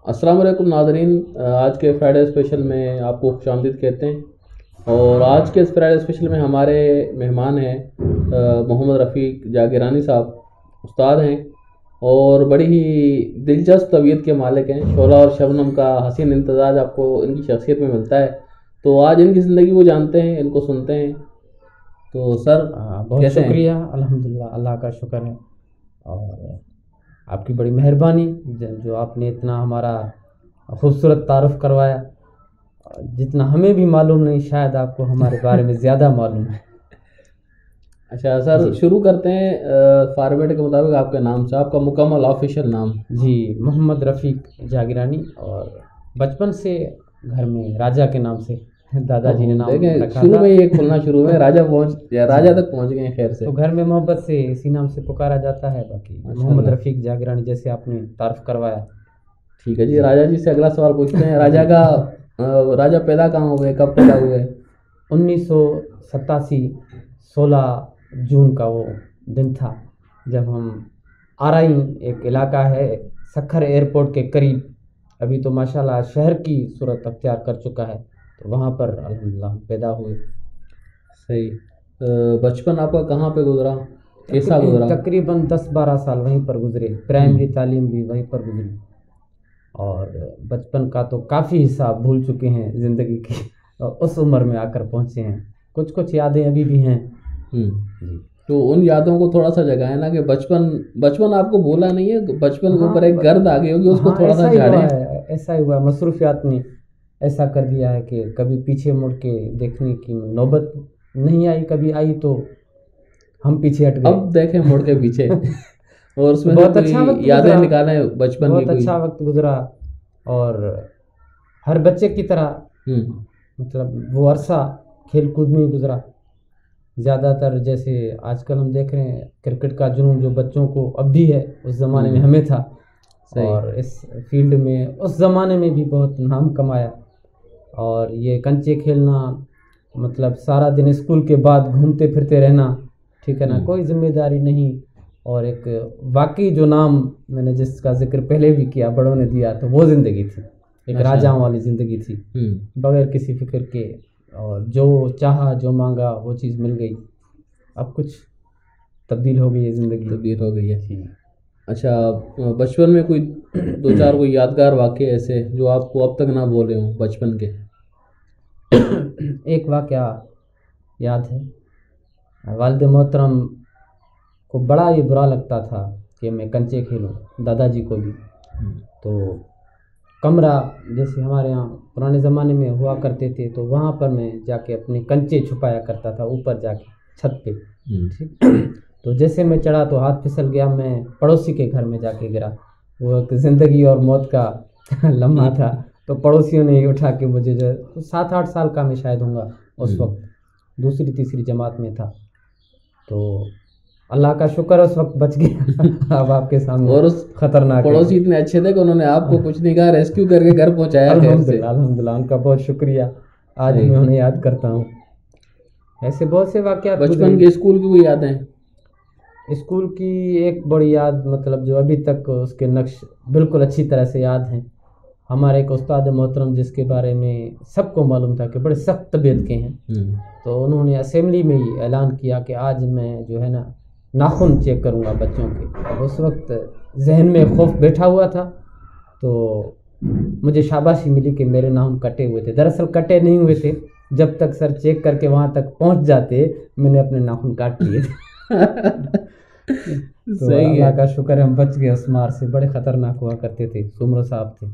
السلام علیکم ناظرین، آج کے فرائیڈے اسپیشل میں آپ کو خوش آمدید کہتے ہیں۔ اور آج کے اس فرائیڈے اسپیشل میں ہمارے مہمان ہیں محمد رفیق جاگرانی صاحب، استاد ہیں اور بڑی ہی دلچسپ طبیعت کے مالک ہیں۔ شعلہ اور شبنم کا حسین امتزاج آپ کو ان کی شخصیت میں ملتا ہے، تو آج ان کی زندگی کو جانتے ہیں، ان کو سنتے ہیں۔ تو سر بہت کیسے ہیں؟ شکریہ، الحمدللہ اللہ کا شکر ہے، اور آپ کی بڑی مہربانی جو آپ نے اتنا ہمارا خوبصورت تعارف کروایا۔ جتنا ہمیں بھی معلوم نہیں، شاید آپ کو ہمارے بارے میں زیادہ معلوم ہے۔ اچھا سر، شروع کرتے ہیں فارمیٹ کے مطابق آپ کے نام سے، آپ کا مکمل آفیشیل نام؟ جی، محمد رفیق جاگرانی، اور بچپن سے گھر میں راجہ کے نام سے دادا جی نے نام دیکھیں رکھا شروع تھا، میں یہ کھلنا شروع میں راجہ تک پہنچ گئے ہیں خیر سے۔ تو گھر میں محبت سے اسی نام سے پکارا جاتا ہے۔ باقی محمد رفیق جاگرانی جیسے آپ نے تعارف کروایا۔ ٹھیک ہے جی، راجہ جی سے اگلا سوال پوچھتے ہیں۔ راجہ پیدا کہاں ہوئے، کب پیدا ہوئے؟ 1987 16 جون کا وہ دن تھا جب ہم آرائی، ایک علاقہ ہے سکھر ایئرپورٹ کے قریب، ابھی تو ماشاءاللہ شہر کی صورت اختیار کر چکا ہے، تو وہاں پر الحمدللہ ہم پیدا ہوئے۔ صحیح۔ بچپن آپ کا کہاں پہ گزرا، کیسا گزرا؟ تقریباً 10-12 سال وہیں پر گزرے، پرائمری تعلیم بھی وہیں پر گزری، اور بچپن کا تو کافی حصہ بھول چکے ہیں زندگی کی، اور اس عمر میں آ کر پہنچے ہیں۔ کچھ یادیں ابھی بھی ہیں۔ تو ان یادوں کو تھوڑا سا جگائیں نا، کہ بچپن آپ کو بھولا نہیں ہے، بچپن کے اوپر ایک گرد آ گئی ہوگی، اس کو تھوڑا سا جھاڑیں۔ ایسا ہی ہوا، مصروفیات نے ایسا کر دیا ہے کہ کبھی پیچھے مڑ کے دیکھنے کی نوبت نہیں آئی، کبھی آئی تو ہم پیچھے ہٹ گئے۔ اب دیکھیں مڑ کے پیچھے اور اس میں بہت اچھا وقت یادیں نکالیں بچپن کی۔ بہت اچھا وقت گزرا، اور ہر بچے کی طرح مطلب وہ عرصہ کھیل کود میں گزرا۔ زیادہ تر جیسے آج کل ہم دیکھ رہے ہیں کرکٹ کا جنون جو بچوں کو اب بھی ہے، اس زمانے میں ہمیں تھا، اور اس فیلڈ میں اس زمانے میں بھی بہت نام کمایا۔ اور یہ کنچے کھیلنا، مطلب سارا دن اسکول کے بعد گھومتے پھرتے رہنا، ٹھیک ہے نا، کوئی ذمہ داری نہیں، اور ایک واقعی جو نام میں نے جس کا ذکر پہلے بھی کیا، بڑوں نے دیا، تو وہ زندگی تھی، ایک راجاؤں والی زندگی تھی، بغیر کسی فکر کے، اور جو چاہا جو مانگا وہ چیز مل گئی۔ اب کچھ تبدیل ہو گئی ہے زندگی، تبدیل ہو گئی ہے۔ اچھا، بچپن میں کوئی دو چار کوئی یادگار واقعے ایسے جو آپ کو اب تک نہ بھولے ہوں بچپن کے؟ ایک واقعہ یاد ہے، والد محترم کو بڑا یہ برا لگتا تھا کہ میں کنچے کھیلوں، دادا جی کو بھی، تو کمرہ جیسے ہمارے یہاں پرانے زمانے میں ہوا کرتے تھے، تو وہاں پر میں جا کے اپنے کنچے چھپایا کرتا تھا، اوپر جا کے چھت پہ، تو جیسے میں چڑھا تو ہاتھ پھسل گیا، میں پڑوسی کے گھر میں جا کے گرا۔ وہ ایک زندگی اور موت کا لمحہ تھا، تو پڑوسیوں نے ہی اٹھا کے مجھے، جو 7-8 سال کا میں شاید ہوں گا اس وقت، دوسری تیسری جماعت میں تھا، تو اللہ کا شکر اس وقت بچ گیا۔ اب آپ کے سامنے، اور اس خطرناک پڑوسی اتنے اچھے تھے کہ انہوں نے آپ کو کچھ نہیں کہا، ریسکیو کر کے گھر پہنچایا۔ الحمدللہ ان کا بہت شکریہ، آج میں انہیں یاد کرتا ہوں۔ ایسے بہت سے واقعات۔ بچپن کے اسکول کی کوئی یادیں؟ اسکول کی ایک بڑی یاد، مطلب جو ابھی تک اس کے نقش بالکل اچھی طرح سے یاد ہیں۔ ہمارے ایک استاد محترم جس کے بارے میں سب کو معلوم تھا کہ بڑے سخت طبیعت کے ہیں، تو انہوں نے اسمبلی میں ہی اعلان کیا کہ آج میں جو ہے نا ناخن چیک کروں گا بچوں کے۔ اب اس وقت ذہن میں خوف بیٹھا ہوا تھا، تو مجھے شاباشی ملی کہ میرے ناخن کٹے ہوئے تھے، دراصل کٹے نہیں ہوئے تھے، جب تک سر چیک کر کے وہاں تک پہنچ جاتے میں نے اپنے ناخن کاٹ لیے تھے۔ تو اللہ کا شکر ہم بچ گئے اس مار سے، بڑے خطرناک ہوا کرتے تھے، سمرو صاحب تھے۔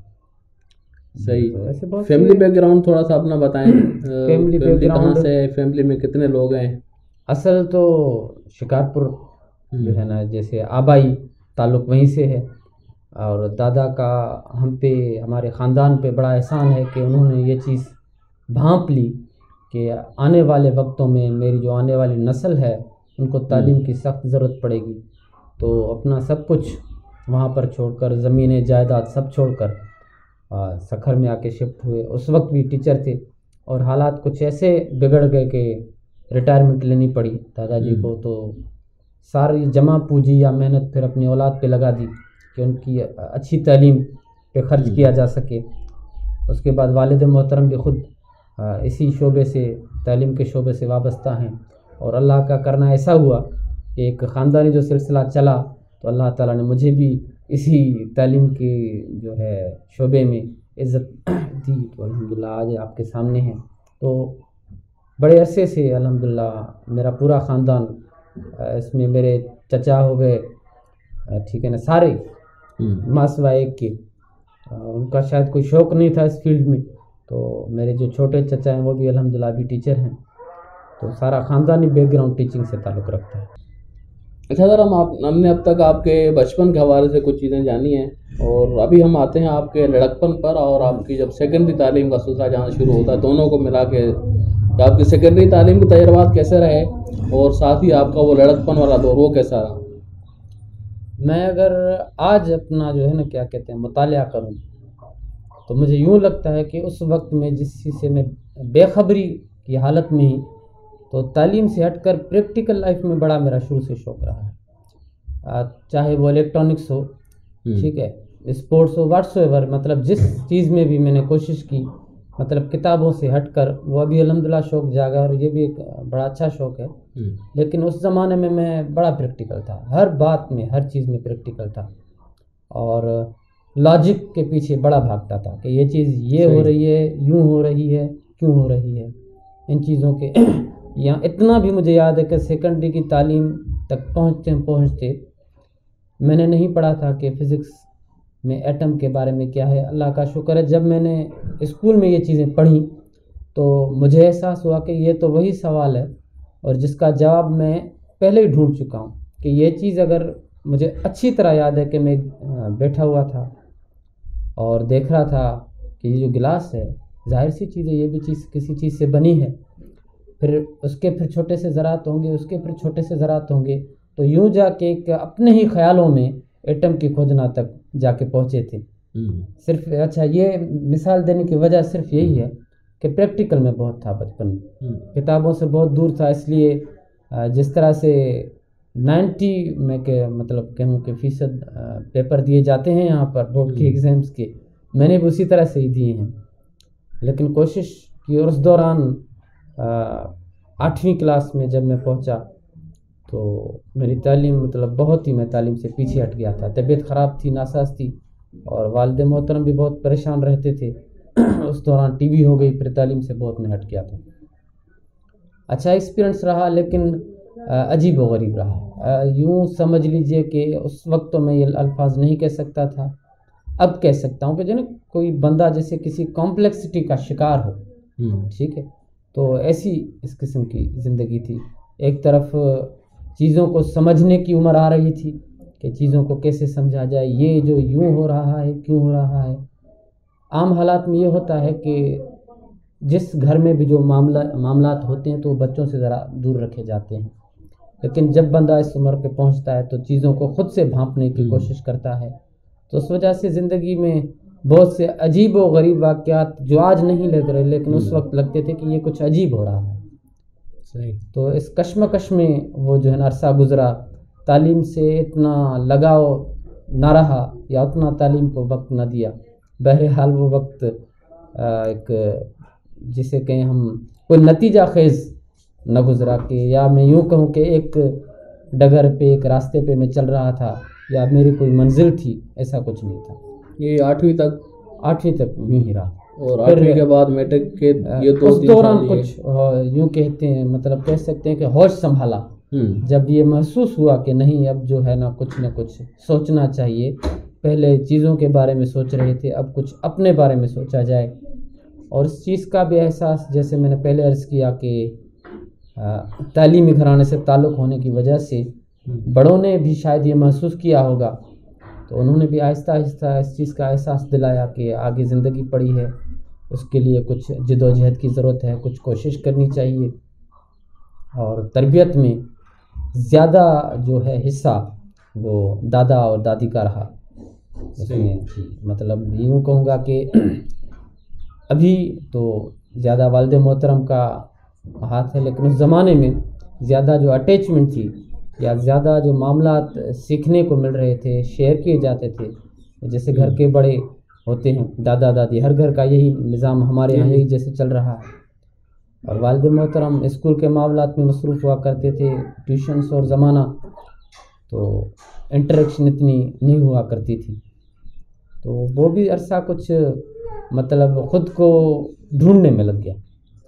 صحیح۔ فیملی بیک گراؤنڈ تھوڑا سا اپنا بتائیں، فیملی کہاں سے ہے، فیملی میں کتنے لوگ ہیں؟ اصل تو شکارپور جو ہے نا، جیسے آبائی تعلق وہیں سے ہے، اور دادا کا ہم پہ، ہمارے خاندان پہ بڑا احسان ہے کہ انہوں نے یہ چیز بھانپ لی کہ آنے والے وقتوں میں میری جو آنے والی نسل ہے ان کو تعلیم کی سخت ضرورت پڑے گی، تو اپنا سب کچھ وہاں پر چھوڑ کر، زمینیں جائیداد سب چھوڑ کر سکھر میں آ کے شفٹ ہوئے۔ اس وقت بھی ٹیچر تھے، اور حالات کچھ ایسے بگڑ گئے کہ ریٹائرمنٹ لینی پڑی دادا جی کو، تو ساری جمع پونجی یا محنت پھر اپنی اولاد پہ لگا دی کہ ان کی اچھی تعلیم پہ خرچ کیا جا سکے. اس کے بعد والد محترم بھی خود اسی شعبے سے، تعلیم کے شعبے سے وابستہ ہیں، اور اللہ کا کرنا ایسا ہوا کہ ایک خاندانی جو سلسلہ چلا تو اللہ تعالیٰ نے مجھے بھی اسی تعلیم کے جو ہے شعبے میں عزت دی، تو الحمدللہ آج آپ کے سامنے ہیں. تو بڑے عرصے سے الحمدللہ میرا پورا خاندان، اس میں میرے چچا ہو گئے، ٹھیک ہے نا، سارے ماسوا ایک کے، ان کا شاید کوئی شوق نہیں تھا اس فیلڈ میں، تو میرے جو چھوٹے چچا ہیں وہ بھی الحمدللہ ابھی ٹیچر ہیں. تو سارا خاندانی بیک گراؤنڈ ٹیچنگ سے تعلق رکھتا ہے. اچھا سر، ہم نے اب تک آپ کے بچپن کے حوالے سے کچھ چیزیں جانی ہیں، اور ابھی ہم آتے ہیں آپ کے لڑکپن پر، اور آپ کی جب سیکنڈری تعلیم کا سلسلہ جانا شروع ہوتا ہے، دونوں کو ملا کے آپ کی سیکنڈری تعلیم کے تجربات کیسے رہے، اور ساتھ ہی آپ کا وہ لڑکپن والا دور وہ کیسا رہا؟ میں اگر آج اپنا جو ہے نا کیا کہتے ہیں مطالعہ کروں تو مجھے یوں لگتا ہے کہ اس وقت میں جس چیز سے میں بے خبری کی حالت میں ہی، تو تعلیم سے ہٹ کر پریکٹیکل لائف میں بڑا میرا شروع سے شوق رہا ہے. چاہے وہ الیکٹرانکس ہو، ٹھیک ہے، اسپورٹس ہو، واٹس ایور، مطلب جس چیز میں بھی میں نے کوشش کی، مطلب کتابوں سے ہٹ کر، وہ ابھی الحمدللہ شوق جاگا، اور یہ بھی ایک بڑا اچھا شوق ہے. لیکن اس زمانے میں میں بڑا پریکٹیکل تھا، ہر بات میں، ہر چیز میں پریکٹیکل تھا، اور لاجک کے پیچھے بڑا بھاگتا تھا کہ یہ چیز یہ ہو رہی ہے، یوں ہو رہی ہے، کیوں ہو رہی ہے، ان چیزوں کے. یہاں اتنا بھی مجھے یاد ہے کہ سیکنڈری کی تعلیم تک پہنچتے میں نے نہیں پڑھا تھا کہ فزکس میں ایٹم کے بارے میں کیا ہے. اللہ کا شکر ہے، جب میں نے اسکول میں یہ چیزیں پڑھیں تو مجھے احساس ہوا کہ یہ تو وہی سوال ہے، اور جس کا جواب میں پہلے ہی ڈھونڈ چکا ہوں. کہ یہ چیز اگر مجھے اچھی طرح یاد ہے کہ میں بیٹھا ہوا تھا اور دیکھ رہا تھا کہ یہ جو گلاس ہے، ظاہر سی چیز ہے، یہ بھی چیز کسی چیز سے بنی ہے، پھر اس کے پھر چھوٹے سے ذرات ہوں گے، اس کے پھر چھوٹے سے ذرات ہوں گے، تو یوں جا کے ایک اپنے ہی خیالوں میں ایٹم کی کھوجنا تک جا کے پہنچے تھے. صرف اچھا، یہ مثال دینے کی وجہ صرف یہی ہے کہ پریکٹیکل میں بہت تھا بچپن میں، کتابوں سے بہت دور تھا. اس لیے جس طرح سے 90 میں کہ مطلب کہوں کہ فیصد پیپر دیے جاتے ہیں یہاں پر بورڈ کے ایگزامس کے، میں نے بھی اسی طرح سے ہی دیے ہیں. لیکن کوشش کی، اور اس دوران 8ویں کلاس میں جب میں پہنچا تو میری تعلیم مطلب بہت ہی، میں تعلیم سے پیچھے ہٹ گیا تھا. طبیعت خراب تھی، ناساز تھی، اور والد محترم بھی بہت پریشان رہتے تھے. اس دوران ٹی وی ہو گئی، پھر تعلیم سے بہت میں ہٹ گیا تھا. اچھا ایکسپیرئنس رہا، لیکن عجیب و غریب رہا. یوں سمجھ لیجئے کہ اس وقت تو میں یہ الفاظ نہیں کہہ سکتا تھا، اب کہہ سکتا ہوں کہ جو نا کوئی بندہ جیسے کسی کمپلیکسٹی کا شکار ہو، ٹھیک ہے، تو ایسی اس قسم کی زندگی تھی. ایک طرف چیزوں کو سمجھنے کی عمر آ رہی تھی کہ چیزوں کو کیسے سمجھا جائے، یہ جو یوں ہو رہا ہے کیوں ہو رہا ہے. عام حالات میں یہ ہوتا ہے کہ جس گھر میں بھی جو معاملات ہوتے ہیں تو وہ بچوں سے ذرا دور رکھے جاتے ہیں، لیکن جب بندہ اس عمر پہ پہنچتا ہے تو چیزوں کو خود سے بھانپنے کی کوشش کرتا ہے. تو اس وجہ سے زندگی میں بہت سے عجیب و غریب واقعات جو آج نہیں لگ رہے لیکن اس وقت لگتے تھے کہ یہ کچھ عجیب ہو رہا ہے. تو اس کشمکش میں وہ جو ہے نا عرصہ گزرا، تعلیم سے اتنا لگاؤ نہ رہا، یا اتنا تعلیم کو وقت نہ دیا. بہرحال وہ وقت ایک جسے کہیں ہم کوئی نتیجہ خیز نہ گزرا، کہ یا میں یوں کہوں کہ ایک ڈگر پہ، ایک راستے پہ میں چل رہا تھا، یا میری کوئی منزل تھی، ایسا کچھ نہیں تھا. یہ 8ویں تک یوں ہی رہا. اور 8ویں کے بعد میٹرک کے یہ اس دوران کچھ یوں کہتے ہیں، مطلب کہہ سکتے ہیں کہ ہوش سنبھالا، جب یہ محسوس ہوا کہ نہیں اب جو ہے نا کچھ نہ کچھ سوچنا چاہیے. پہلے چیزوں کے بارے میں سوچ رہے تھے، اب کچھ اپنے بارے میں سوچا جائے. اور اس چیز کا بھی احساس، جیسے میں نے پہلے عرض کیا کہ تعلیمی گھرانے سے تعلق ہونے کی وجہ سے بڑوں نے بھی شاید یہ محسوس کیا ہوگا، تو انہوں نے بھی آہستہ آہستہ اس چیز کا احساس دلایا کہ آگے زندگی پڑی ہے، اس کے لیے کچھ جد و جہد کی ضرورت ہے، کچھ کوشش کرنی چاہیے. اور تربیت میں زیادہ جو ہے حصہ وہ دادا اور دادی کا رہا. اس میں مطلب یوں کہوں گا کہ ابھی تو زیادہ والد محترم کا ہاتھ ہے، لیکن اس زمانے میں زیادہ جو اٹیچمنٹ تھی، یا زیادہ جو معاملات سیکھنے کو مل رہے تھے، شیئر کیے جاتے تھے، جیسے گھر کے بڑے ہوتے ہیں، دادا دادی، ہر گھر کا یہی نظام ہمارے یہاں یہی جیسے چل رہا ہے. اور والد محترم اسکول کے معاملات میں مصروف ہوا کرتے تھے، ٹیوشنس اور زمانہ، تو انٹریکشن اتنی نہیں ہوا کرتی تھی. تو وہ بھی عرصہ کچھ مطلب خود کو ڈھونڈنے میں لگ گیا.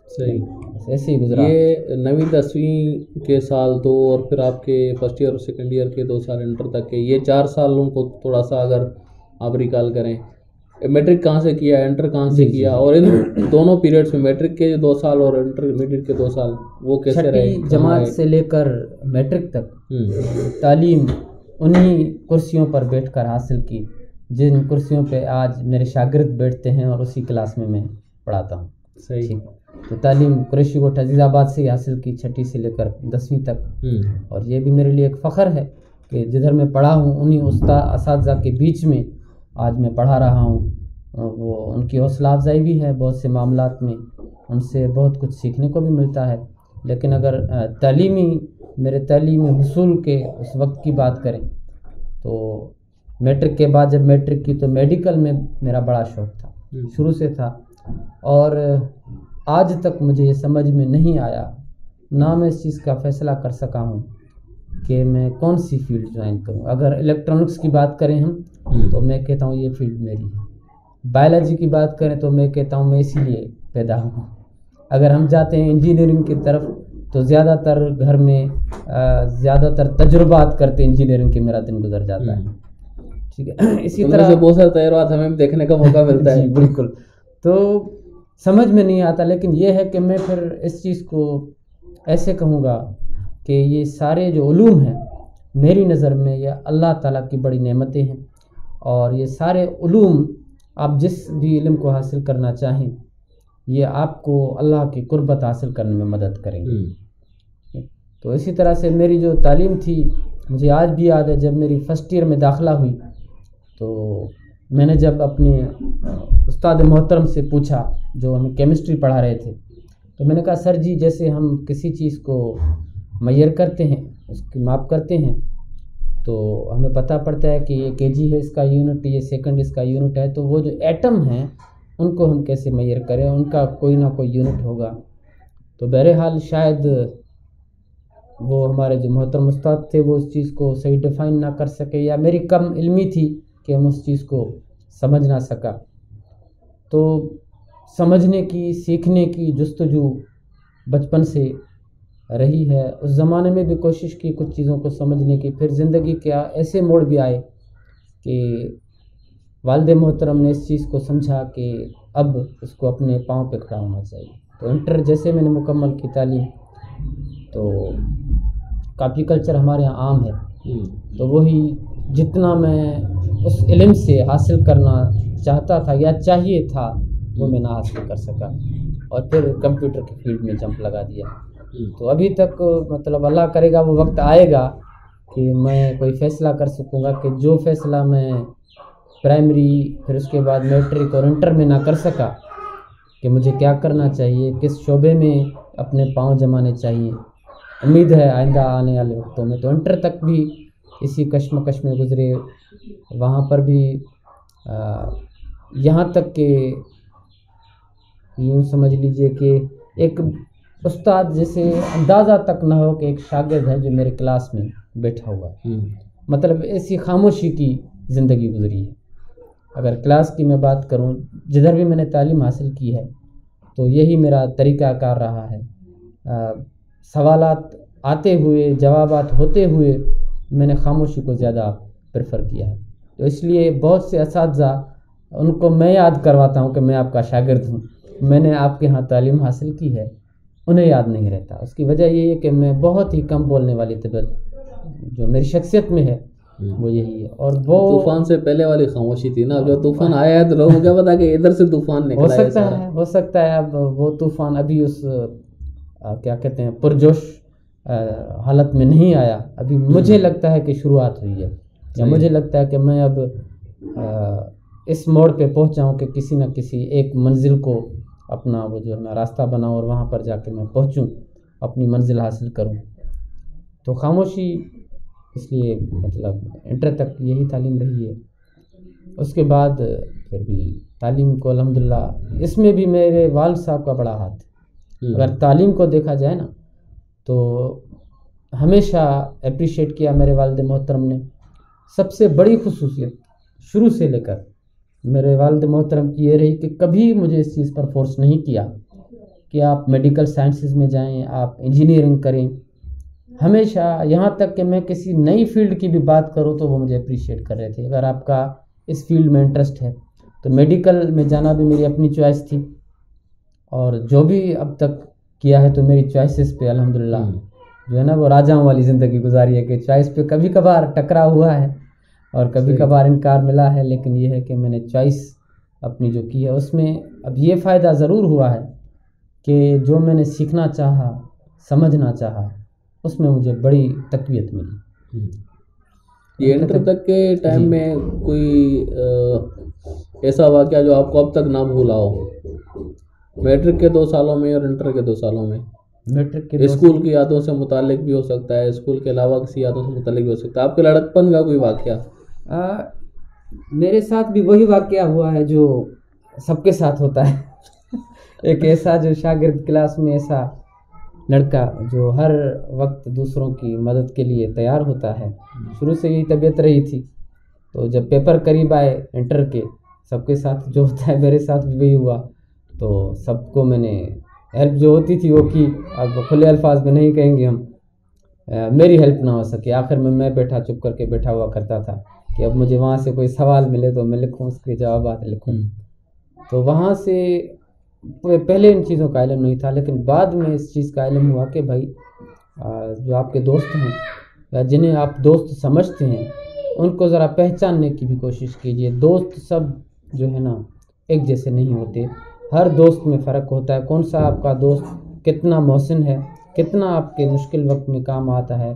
صحیح. ایسے ہی گزرا. یہ 9ویں 10ویں کے سال تو، اور پھر آپ کے فرسٹ ایئر اور سیکنڈ ایئر کے 2 سال انٹر تک کے، یہ 4 سالوں کو تھوڑا سا اگر آپ ریکال کریں، میٹرک کہاں سے کیا، انٹر کہاں سے کیا، اور ان دونوں پیریڈس میں میٹرک کے 2 سال اور انٹرمیڈیٹ کے 2 سال وہ کیسے رہے؟ چھٹی جماعت سے لے کر میٹرک تک تعلیم انہی کرسیوں پر بیٹھ کر حاصل کی جن کرسیوں پہ آج میرے شاگرد بیٹھتے ہیں، اور اسی کلاس میں پڑھاتا ہوں. صحیح. تو تعلیم قریشی کوٹ عزیز آباد سے ہی حاصل کی، چھٹی سے لے کر 10ویں تک. اور یہ بھی میرے لیے ایک فخر ہے کہ جدھر میں پڑھا ہوں انہی اساتذہ کے بیچ میں آج میں پڑھا رہا ہوں. وہ ان کی حوصلہ افزائی بھی ہے بہت سے معاملات میں، ان سے بہت کچھ سیکھنے کو بھی ملتا ہے. لیکن اگر میرے تعلیمی حصول کے اس وقت کی بات کریں تو میٹرک کے بعد جب میٹرک کی تو میڈیکل میں میرا بڑا شوق تھا، شروع سے تھا. اور آج تک مجھے یہ سمجھ میں نہیں آیا، نہ میں اس چیز کا فیصلہ کر سکا ہوں کہ میں کون سی فیلڈ جوائن کروں. اگر الیکٹرانکس کی بات کریں ہم تو میں کہتا ہوں یہ فیلڈ میری ہے. بایولوجی کی بات کریں تو میں کہتا ہوں میں اسی لیے پیدا ہوں. اگر ہم جاتے ہیں انجینئرنگ کی طرف تو زیادہ تر گھر میں زیادہ تر تجربات کرتے انجینئرنگ کے میرا دن گزر جاتا ہے. ٹھیک ہے. اسی طرح سے بہت سارے تجربات ہمیں بھی دیکھنے کا موقع ملتا ہے. جی بالکل. تو سمجھ میں نہیں آتا، لیکن یہ ہے کہ میں پھر اس چیز کو ایسے کہوں گا کہ یہ سارے جو علوم ہیں میری نظر میں یہ اللہ تعالیٰ کی بڑی نعمتیں ہیں. اور یہ سارے علوم آپ جس بھی علم کو حاصل کرنا چاہیں یہ آپ کو اللہ کی قربت حاصل کرنے میں مدد کریں گے. تو اسی طرح سے میری جو تعلیم تھی مجھے آج بھی یاد ہے، جب میری فرسٹ ایئر میں داخلہ ہوئی تو میں نے جب اپنے استاد محترم سے پوچھا جو ہمیں کیمسٹری پڑھا رہے تھے، تو میں نے کہا سر جی جیسے ہم کسی چیز کو میئر کرتے ہیں، اس کی ماپ کرتے ہیں، تو ہمیں پتہ پڑتا ہے کہ یہ kg ہے اس کا یونٹ، یہ سیکنڈ اس کا یونٹ ہے، تو وہ جو ایٹم ہیں ان کو ہم کیسے میئر کریں، ان کا کوئی نہ کوئی یونٹ ہوگا. تو بہرحال شاید وہ ہمارے جو محترم استاد تھے وہ اس چیز کو صحیح ڈیفائن نہ کر سکے، یا میری کم علمی تھی کہ ہم اس چیز کو سمجھ نہ سکا. تو سمجھنے کی، سیکھنے کی جستجو بچپن سے رہی ہے. اس زمانے میں بھی کوشش کی کچھ چیزوں کو سمجھنے کی. پھر زندگی کے ایسے موڑ بھی آئے کہ والد محترم نے اس چیز کو سمجھا کہ اب اس کو اپنے پاؤں پہ کھڑا ہونا چاہیے. تو انٹر جیسے میں نے مکمل کی تعلیم، تو کافی کلچر ہمارے یہاں عام ہے، تو وہی جتنا میں اس علم سے حاصل کرنا چاہتا تھا یا چاہیے تھا وہ میں نہ حاصل کر سکا، اور پھر کمپیوٹر کی فیلڈ میں جمپ لگا دیا. تو ابھی تک مطلب اللہ کرے گا وہ وقت آئے گا کہ میں کوئی فیصلہ کر سکوں گا کہ جو فیصلہ میں پرائمری پھر اس کے بعد میٹرک اور انٹر میں نہ کر سکا کہ مجھے کیا کرنا چاہیے، کس شعبے میں اپنے پاؤں جمانے چاہیے. امید ہے آئندہ آنے والے وقتوں میں. تو انٹر تک بھی اسی کشمکش میں گزرے، وہاں پر بھی یہاں تک کہ یوں سمجھ لیجئے کہ ایک استاد جیسے اندازہ تک نہ ہو کہ ایک شاگرد ہے جو میرے کلاس میں بیٹھا ہوا ہے. مطلب ایسی خاموشی کی زندگی گزری ہے. اگر کلاس کی میں بات کروں، جدھر بھی میں نے تعلیم حاصل کی ہے تو یہی میرا طریقہ کار رہا ہے. سوالات آتے ہوئے، جوابات ہوتے ہوئے میں نے خاموشی کو زیادہ پریفر کیا ہے. تو اس لیے بہت سے اساتذہ ان کو میں یاد کرواتا ہوں کہ میں آپ کا شاگرد ہوں، میں نے آپ کے ہاں تعلیم حاصل کی ہے، انہیں یاد نہیں رہتا. اس کی وجہ یہ ہے کہ میں بہت ہی کم بولنے والی طبیعت جو میری شخصیت میں ہے وہ یہی ہے. اور وہ طوفان سے پہلے والی خاموشی تھی نا، جو طوفان آیا ہے تو لوگوں کو کیا پتا کہ ادھر سے طوفان نکلا ہے. ہو سکتا ہے اب وہ طوفان ابھی اس کیا کہتے ہیں پرجوش حالت میں نہیں آیا. ابھی مجھے لگتا ہے کہ شروعات ہوئی ہے، یا مجھے لگتا ہے کہ میں اب اس موڑ پہ پہنچا ہوں کہ کسی نہ کسی ایک منزل کو اپنا وہ جو ہے نا راستہ بناؤں اور وہاں پر جا کے میں پہنچوں، اپنی منزل حاصل کروں. تو خاموشی اس لیے مطلب انٹر تک یہی تعلیم رہی ہے. اس کے بعد پھر بھی تعلیم کو الحمدللہ اس میں بھی میرے والد صاحب کا بڑا ہاتھ ہے. اگر تعلیم کو دیکھا جائے نا تو ہمیشہ اپریشیٹ کیا میرے والد محترم نے. سب سے بڑی خصوصیت شروع سے لے کر میرے والد محترم کی یہ رہی کہ کبھی مجھے اس چیز پر فورس نہیں کیا کہ آپ میڈیکل سائنسز میں جائیں، آپ انجینئرنگ کریں. ہمیشہ یہاں تک کہ میں کسی نئی فیلڈ کی بھی بات کروں تو وہ مجھے اپریشیٹ کر رہے تھے. اگر آپ کا اس فیلڈ میں انٹرسٹ ہے تو میڈیکل میں جانا بھی میری اپنی چوائس تھی، اور جو بھی اب تک کیا ہے تو میری چوائسیز پہ الحمدللہ جو ہے نا وہ راجاؤں والی زندگی گزاری ہے کہ چوائس پہ کبھی کبھار ٹکرا ہوا ہے اور کبھی کبھار انکار ملا ہے، لیکن یہ ہے کہ میں نے چوائس اپنی جو کی ہے اس میں اب یہ فائدہ ضرور ہوا ہے کہ جو میں نے سیکھنا چاہا، سمجھنا چاہا، اس میں مجھے بڑی تقویت ملی. یہ انٹر تک کے ٹائم میں کوئی ایسا واقعہ جو آپ کو اب تک نہ بھولا ہو، میٹرک کے 2 سالوں میں اور انٹر کے 2 سالوں میں؟ میٹرک کے اسکول کی یادوں سے متعلق بھی ہو سکتا ہے، اسکول کے علاوہ کسی یادوں سے متعلق بھی ہو سکتا ہے، آپ کے لڑکپن کا کوئی واقعہ؟ میرے ساتھ بھی وہی واقعہ ہوا ہے جو سب کے ساتھ ہوتا ہے. ایک ایسا جو شاگرد کلاس میں ایسا لڑکا جو ہر وقت دوسروں کی مدد کے لیے تیار ہوتا ہے. شروع سے یہی طبیعت رہی تھی. تو جب پیپر قریب آئے انٹر کے، سب کے ساتھ جو ہوتا ہے میرے ساتھ بھی وہی ہوا. تو سب کو میں نے ہیلپ جو ہوتی تھی وہ کی. اب کھلے الفاظ میں نہیں کہیں گے ہم، میری ہیلپ نہ ہو سکے. آخر میں بیٹھا چپ کر کے بیٹھا ہوا کرتا تھا کہ اب مجھے وہاں سے کوئی سوال ملے تو میں لکھوں، اس کے جوابات لکھوں. تو وہاں سے پہلے ان چیزوں کا علم نہیں تھا، لیکن بعد میں اس چیز کا علم ہوا کہ بھائی جو آپ کے دوست ہیں یا جنہیں آپ دوست سمجھتے ہیں ان کو ذرا پہچاننے کی بھی کوشش کیجیے. دوست سب جو ہے نا ایک جیسے نہیں ہوتے، ہر دوست میں فرق ہوتا ہے. کون سا آپ کا دوست کتنا محسن ہے، کتنا آپ کے مشکل وقت میں کام آتا ہے.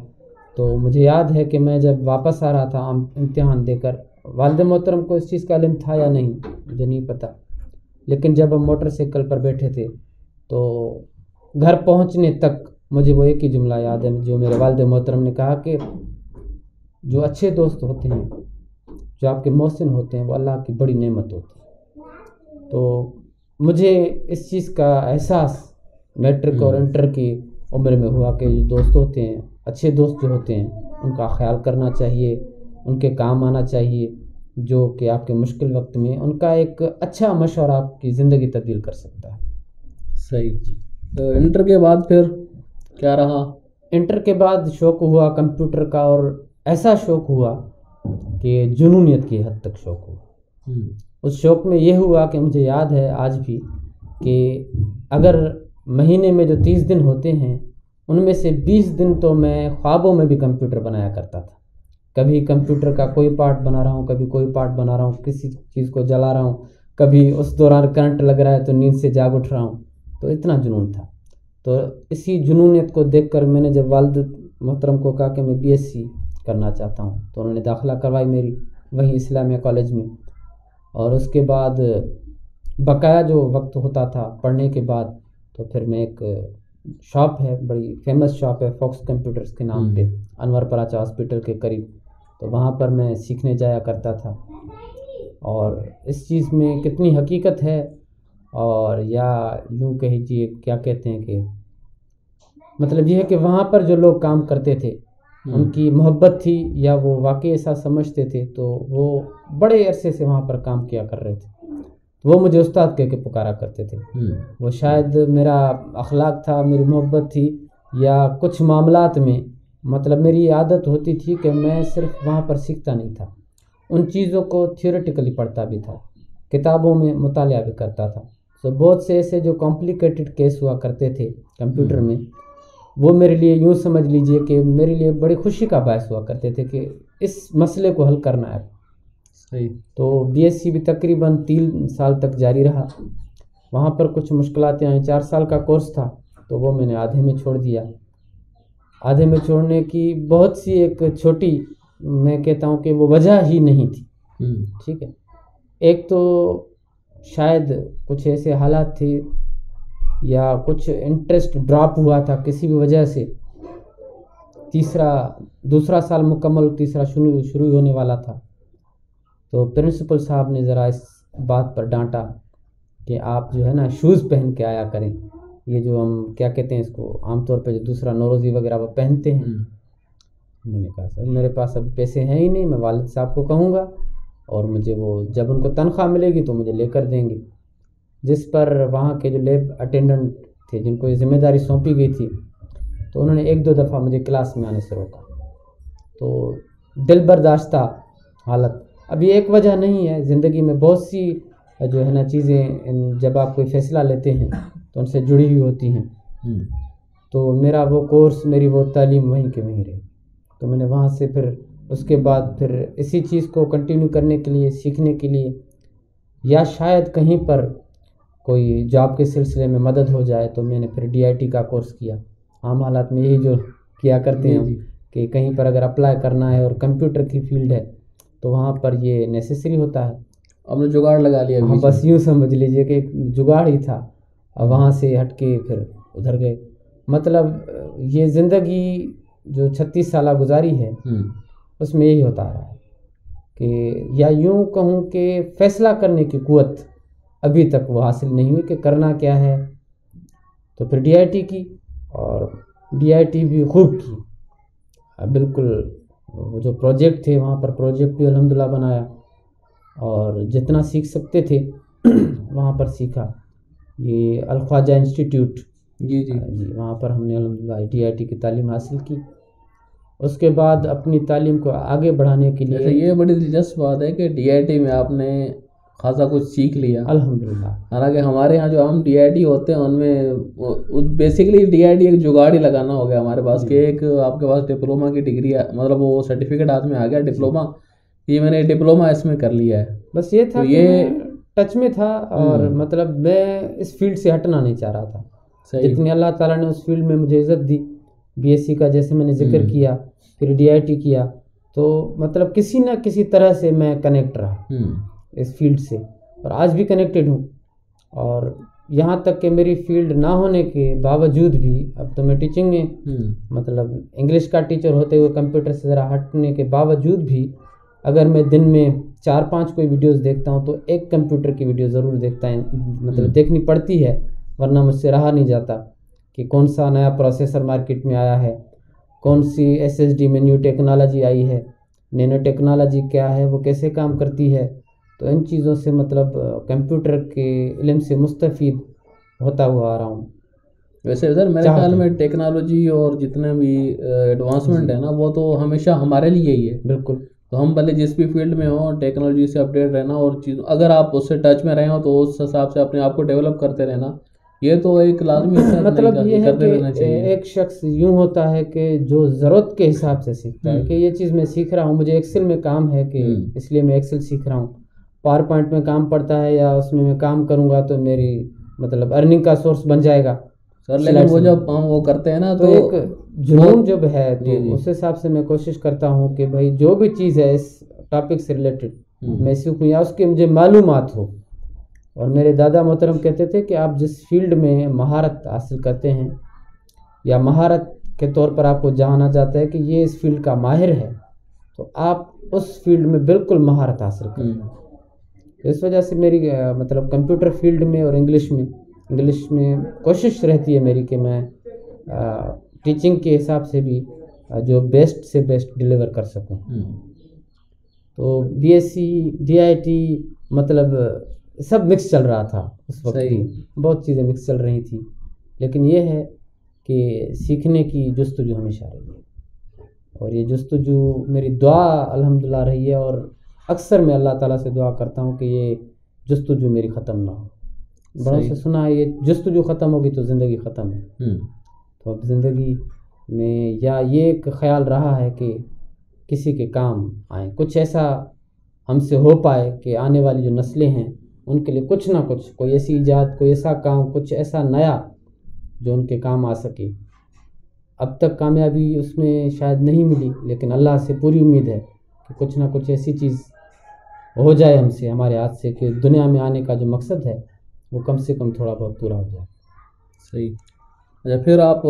تو مجھے یاد ہے کہ میں جب واپس آ رہا تھا امتحان دے کر، والد محترم کو اس چیز کا علم تھا یا نہیں مجھے نہیں پتہ، لیکن جب ہم موٹر سائیکل پر بیٹھے تھے تو گھر پہنچنے تک مجھے وہ ایک ہی جملہ یاد ہے جو میرے والد محترم نے کہا کہ جو اچھے دوست ہوتے ہیں، جو آپ کے محسن ہوتے ہیں، وہ اللہ کی بڑی نعمت ہوتی ہے. تو مجھے اس چیز کا احساس میٹرک اور انٹر کی عمر میں ہوا کہ جو دوست ہوتے ہیں، اچھے دوست جو ہوتے ہیں، ان کا خیال کرنا چاہیے، ان کے کام آنا چاہیے، جو کہ آپ کے مشکل وقت میں ان کا ایک اچھا مشورہ آپ کی زندگی تبدیل کر سکتا ہے. صحیح. تو انٹر کے بعد پھر کیا رہا؟ انٹر کے بعد شوق ہوا کمپیوٹر کا، اور ایسا شوق ہوا کہ جنونیت کی حد تک شوق ہوا. اس شوق میں یہ ہوا کہ مجھے یاد ہے آج بھی کہ اگر مہینے میں جو 30 دن ہوتے ہیں ان میں سے 20 دن تو میں خوابوں میں بھی کمپیوٹر بنایا کرتا تھا. کبھی کمپیوٹر کا کوئی پارٹ بنا رہا ہوں، کبھی کوئی پارٹ بنا رہا ہوں، کسی چیز کو جلا رہا ہوں، کبھی اس دوران کرنٹ لگ رہا ہے تو نیند سے جاگ اٹھ رہا ہوں. تو اتنا جنون تھا. تو اسی جنونیت کو دیکھ کر میں نے جب والد محترم کو کہا کہ میں BSc کرنا چاہتا ہوں تو انہوں نے داخلہ کروائی میری وہیں اسلامیہ کالج میں. اور اس کے بعد بقایا جو وقت ہوتا تھا پڑھنے کے بعد تو پھر میں ایک شاپ ہے، بڑی فیمس شاپ ہے فوکس کمپیوٹرز کے نام پہ، انور پراچا ہاسپٹل کے قریب، تو وہاں پر میں سیکھنے جایا کرتا تھا. اور اس چیز میں کتنی حقیقت ہے، اور یا یوں کہیے کیا کہتے ہیں کہ مطلب یہ ہے کہ وہاں پر جو لوگ کام کرتے تھے ان کی محبت تھی یا وہ واقعی ایسا سمجھتے تھے، تو وہ بڑے عرصے سے وہاں پر کام کیا کر رہے تھے. وہ مجھے استاد کہہ کے پکارا کرتے تھے. وہ شاید میرا اخلاق تھا، میری محبت تھی، یا کچھ معاملات میں مطلب میری عادت ہوتی تھی کہ میں صرف وہاں پر سیکھتا نہیں تھا، ان چیزوں کو تھیوریٹیکلی پڑھتا بھی تھا، کتابوں میں مطالعہ بھی کرتا تھا. تو بہت سے ایسے جو کمپلیکیٹڈ کیس ہوا کرتے تھے کمپیوٹر میں، وہ میرے لیے یوں سمجھ لیجئے کہ میرے لیے بڑی خوشی کا باعث ہوا کرتے تھے کہ اس مسئلے کو حل کرنا ہے. صحیح. تو BSc بھی تقریباً 3 سال تک جاری رہا. وہاں پر کچھ مشکلات آئیں. 4 سال کا کورس تھا تو وہ میں نے آدھے میں چھوڑ دیا. آدھے میں چھوڑنے کی بہت سی ایک چھوٹی میں کہتا ہوں کہ وہ وجہ ہی نہیں تھی. ٹھیک ہے. ایک تو شاید کچھ ایسے حالات تھے یا کچھ انٹرسٹ ڈراپ ہوا تھا کسی بھی وجہ سے. دوسرا سال مکمل، تیسرا شروع ہونے والا تھا. تو پرنسپل صاحب نے ذرا اس بات پر ڈانٹا کہ آپ جو ہے نا شوز پہن کے آیا کریں، یہ جو ہم کیا کہتے ہیں اس کو عام طور پہ جو دوسرا نوروزی وغیرہ وہ پہنتے ہیں۔ میں نے کہا سر میرے پاس اب پیسے ہیں ہی نہیں، میں والد صاحب کو کہوں گا اور مجھے وہ جب ان کو تنخواہ ملے گی تو مجھے لے کر دیں گے۔ جس پر وہاں کے جو لیب اٹینڈنٹ تھے جن کو یہ ذمہ داری سونپی گئی تھی، تو انہوں نے 1-2 دفعہ مجھے کلاس میں آنے سے روکا۔ تو دل برداشتہ حالت۔ اب یہ ایک وجہ نہیں ہے، زندگی میں بہت سی جو ہے نا چیزیں جب آپ کوئی فیصلہ لیتے ہیں تو ان سے جڑی ہوئی ہوتی ہیں۔ تو میرا وہ کورس، میری وہ تعلیم وہیں کے وہیں رہی۔ تو میں نے وہاں سے پھر اس کے بعد پھر اسی چیز کو کنٹینیو کرنے کے لیے، سیکھنے کے لیے، یا شاید کہیں پر کوئی جاب کے سلسلے میں مدد ہو جائے، تو میں نے پھر DIT کا کورس کیا۔ عام حالات میں یہی جو کیا کرتے ہیں کہ کہیں پر اگر اپلائی کرنا ہے اور کمپیوٹر کی فیلڈ ہے تو وہاں پر یہ نیسیسری ہوتا ہے۔ ہم نے جگاڑ لگا لیا۔ ہاں بس یوں سمجھ لیجئے کہ ایک جگاڑ ہی تھا، اور وہاں سے ہٹ کے پھر ادھر گئے۔ مطلب یہ زندگی جو 36 سالہ گزاری ہے اس میں یہی ہوتا رہا ہے کہ یا یوں کہوں کہ فیصلہ کرنے کی قوت ابھی تک وہ حاصل نہیں ہوئی کہ کرنا کیا ہے۔ تو پھر DIT کی، اور DIT بھی خوب کی، بالکل وہ جو پروجیکٹ تھے وہاں پر پروجیکٹ بھی الحمدللہ بنایا، اور جتنا سیکھ سکتے تھے وہاں پر سیکھا۔ یہ الخواجہ انسٹیٹیوٹ، جی وہاں پر ہم نے الحمدللہ DIT کی تعلیم حاصل کی۔ اس کے بعد اپنی تعلیم کو آگے بڑھانے کے لیے، یہ بڑی دلچسپ بات ہے کہ DIT میں آپ نے خاصا کچھ سیکھ لیا الحمدللہ۔ حالانکہ ہمارے ہاں جو عام DIT ہوتے ہیں ان میں بیسیکلی DIT ایک جگاڑ ہی لگانا ہو گیا ہمارے پاس، کہ ایک آپ کے پاس ڈپلوما کی ڈگری ہے، مطلب وہ سرٹیفکیٹ ہاتھ میں آ گیا ڈپلوما، یہ میں نے ڈپلوما اس میں کر لیا ہے۔ بس یہ تھا کہ میں ٹچ میں تھا، اور مطلب میں اس فیلڈ سے ہٹنا نہیں چاہ رہا تھا۔ جتنی اللہ تعالیٰ نے اس فیلڈ میں مجھے عزت دی، BSc کا جیسے میں نے ذکر کیا، پھر DIT کیا، تو مطلب کسی نہ کسی طرح سے میں کنیکٹ رہا اس فیلڈ سے، اور آج بھی کنیکٹڈ ہوں۔ اور یہاں تک کہ میری فیلڈ نہ ہونے کے باوجود بھی، اب تو میں ٹیچنگ میں مطلب انگلش کا ٹیچر ہوتے ہوئے کمپیوٹر سے ذرا ہٹنے کے باوجود بھی، اگر میں دن میں 4-5 کوئی ویڈیوز دیکھتا ہوں تو ایک کمپیوٹر کی ویڈیو ضرور دیکھتا ہے، مطلب دیکھنی پڑتی ہے، ورنہ مجھ سے رہا نہیں جاتا کہ کون سا نیا پروسیسر مارکیٹ میں آیا ہے، کون سی SSD میں نیو ٹیکنالوجی آئی ہے، نینو ٹیکنالوجی کیا ہے، وہ کیسے کام کرتی ہے۔ تو ان چیزوں سے مطلب کمپیوٹر کے علم سے مستفید ہوتا ہوا آ رہا ہوں۔ ویسے ادھر میرے خیال میں ٹیکنالوجی اور جتنے بھی ایڈوانسمنٹ ہے نا، وہ تو ہمیشہ ہمارے لیے ہی ہے۔ بالکل، تو ہم بھلے جس بھی فیلڈ میں ہوں، ٹیکنالوجی سے اپڈیٹ رہنا، اور چیز اگر آپ اس سے ٹچ میں رہے ہوں تو اس حساب سے اپنے آپ کو ڈیولپ کرتے رہنا، یہ تو ایک لازمی حصہ مطلب یہ ہے کرتے رہنا کہ چاہیے۔ ایک شخص یوں ہوتا ہے کہ جو ضرورت کے حساب سے سیکھتا ہے، کہ یہ چیز میں سیکھ رہا ہوں، مجھے ایکسل میں کام ہے کہ اس لیے میں ایکسل سیکھ رہا ہوں، پاور پوائنٹ میں کام پڑتا ہے یا اس میں کام کروں گا تو میری مطلب ارننگ کا سورس بن جائے گا سر۔ لیکن وہ جب ہم وہ کرتے ہیں نا تو ایک جنون جب ہے، تو اس حساب سے میں کوشش کرتا ہوں کہ بھائی جو بھی چیز ہے اس ٹاپک سے ریلیٹڈ میں سیکھوں، یا اس کے مجھے معلومات ہو۔ اور میرے دادا محترم کہتے تھے کہ آپ جس فیلڈ میں مہارت حاصل کرتے ہیں، یا مہارت کے طور پر آپ کو جانا جاتا ہے کہ یہ اس فیلڈ کا ماہر ہے، تو آپ اس فیلڈ میں بالکل مہارت حاصل کریں۔ اس وجہ سے میری مطلب کمپیوٹر فیلڈ میں اور انگلش میں کوشش رہتی ہے میری کہ میں ٹیچنگ کے حساب سے بھی جو بیسٹ سے بیسٹ ڈیلیور کر سکوں۔ تو BSc DIT مطلب سب مکس چل رہا تھا اس وقت، بہت چیزیں مکس چل رہی تھیں، لیکن یہ ہے کہ سیکھنے کی جستجو ہمیشہ رہی ہے، اور یہ جستجو میری دعا الحمدللہ رہی ہے، اور اکثر میں اللہ تعالیٰ سے دعا کرتا ہوں کہ یہ جستجو میری ختم نہ ہو۔ بڑوں سے سنا ہے یہ جستجو ختم ہوگی تو زندگی ختم ہے۔ تو اب زندگی میں یا یہ ایک خیال رہا ہے کہ کسی کے کام آئیں، کچھ ایسا ہم سے ہو پائے کہ آنے والی جو نسلیں ہیں ان کے لیے کچھ نہ کچھ، کوئی ایسی ایجاد، کوئی ایسا کام، کچھ ایسا نیا جو ان کے کام آ سکے۔ اب تک کامیابی اس میں شاید نہیں ملی، لیکن اللہ سے پوری امید ہے کہ کچھ نہ کچھ ایسی چیز ہو جائے ہم سے، ہمارے ہاتھ سے، کہ دنیا میں آنے کا جو مقصد ہے وہ کم سے کم تھوڑا بہت پورا ہو جائے۔ صحیح۔ اچھا، پھر آپ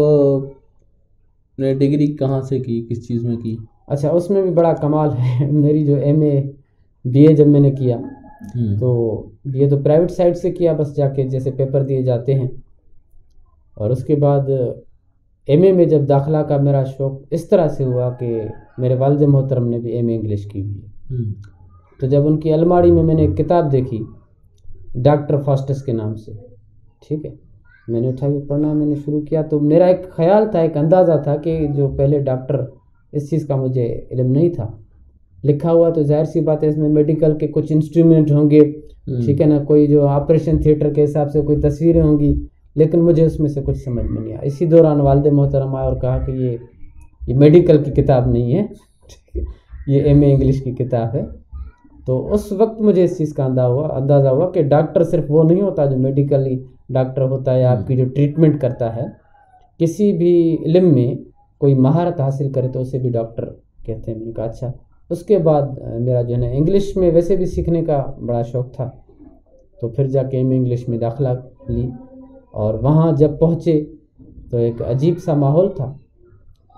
نے ڈگری کہاں سے کی، کس چیز میں کی؟ اچھا، اس میں بھی بڑا کمال ہے۔ میری جو MA BA جب میں نے کیا تو یہ تو پرائیویٹ سائٹ سے کیا، بس جا کے جیسے پیپر دیے جاتے ہیں. اور اس کے بعد ایم اے میں جب داخلہ کا میرا شوق اس طرح سے ہوا کہ میرے والد محترم نے بھی ایم اے انگلش کی ہوئی ہے. تو جب ان کی الماڑی میں نے ایک کتاب دیکھی ڈاکٹر فاسٹس کے نام سے، ٹھیک ہے، میں نے اٹھا کے پڑھنا میں نے شروع کیا. تو میرا ایک خیال تھا، ایک اندازہ تھا کہ جو پہلے ڈاکٹر، اس چیز کا مجھے علم نہیں تھا، لکھا ہوا تو ظاہر سی بات ہے اس میں میڈیکل کے کچھ انسٹرومنٹ ہوں گے، ٹھیک ہے نا، کوئی جو آپریشن تھیٹر کے حساب سے کوئی تصویریں ہوں گی، لیکن مجھے اس میں سے کچھ سمجھ میں نہیں آیا. اسی دوران والد محترم آیا اور کہا کہ یہ میڈیکل کی کتاب نہیں ہے، یہ ایم اے انگلش کی کتاب ہے. تو اس وقت مجھے اس چیز کا اندازہ ہوا کہ ڈاکٹر صرف وہ نہیں ہوتا جو میڈیکلی ڈاکٹر ہوتا ہے، آپ کی جو ٹریٹمنٹ کرتا ہے. کسی بھی علم میں کوئی مہارت حاصل کرے تو اسے بھی ڈاکٹر کہتے ہیں. میں نے کہا اچھا. اس کے بعد میرا جو ہے نا انگلش میں ویسے بھی سیکھنے کا بڑا شوق تھا، تو پھر جا کے ایم اے انگلش میں داخلہ لی. اور وہاں جب پہنچے تو ایک عجیب سا ماحول تھا.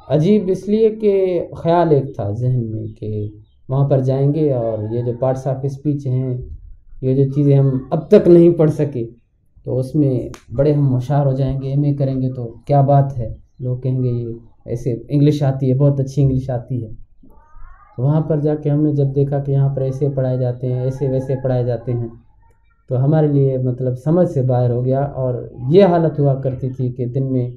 عجیب اس لیے کہ خیال ایک تھا ذہن میں کہ وہاں پر جائیں گے اور یہ جو پارٹس آف اسپیچ ہیں، یہ جو چیزیں ہم اب تک نہیں پڑھ سکے، تو اس میں بڑے ہم ہوشیار ہو جائیں گے. ایم اے کریں گے تو کیا بات ہے، لوگ کہیں گے یہ ایسے انگلش آتی ہے، بہت اچھی انگلش آتی ہے. وہاں پر جا کے ہم نے جب دیکھا کہ یہاں پر ایسے پڑھائے جاتے ہیں، ایسے ویسے پڑھائے جاتے ہیں، تو ہمارے لیے مطلب سمجھ سے باہر ہو گیا. اور یہ حالت ہوا کرتی تھی کہ دن میں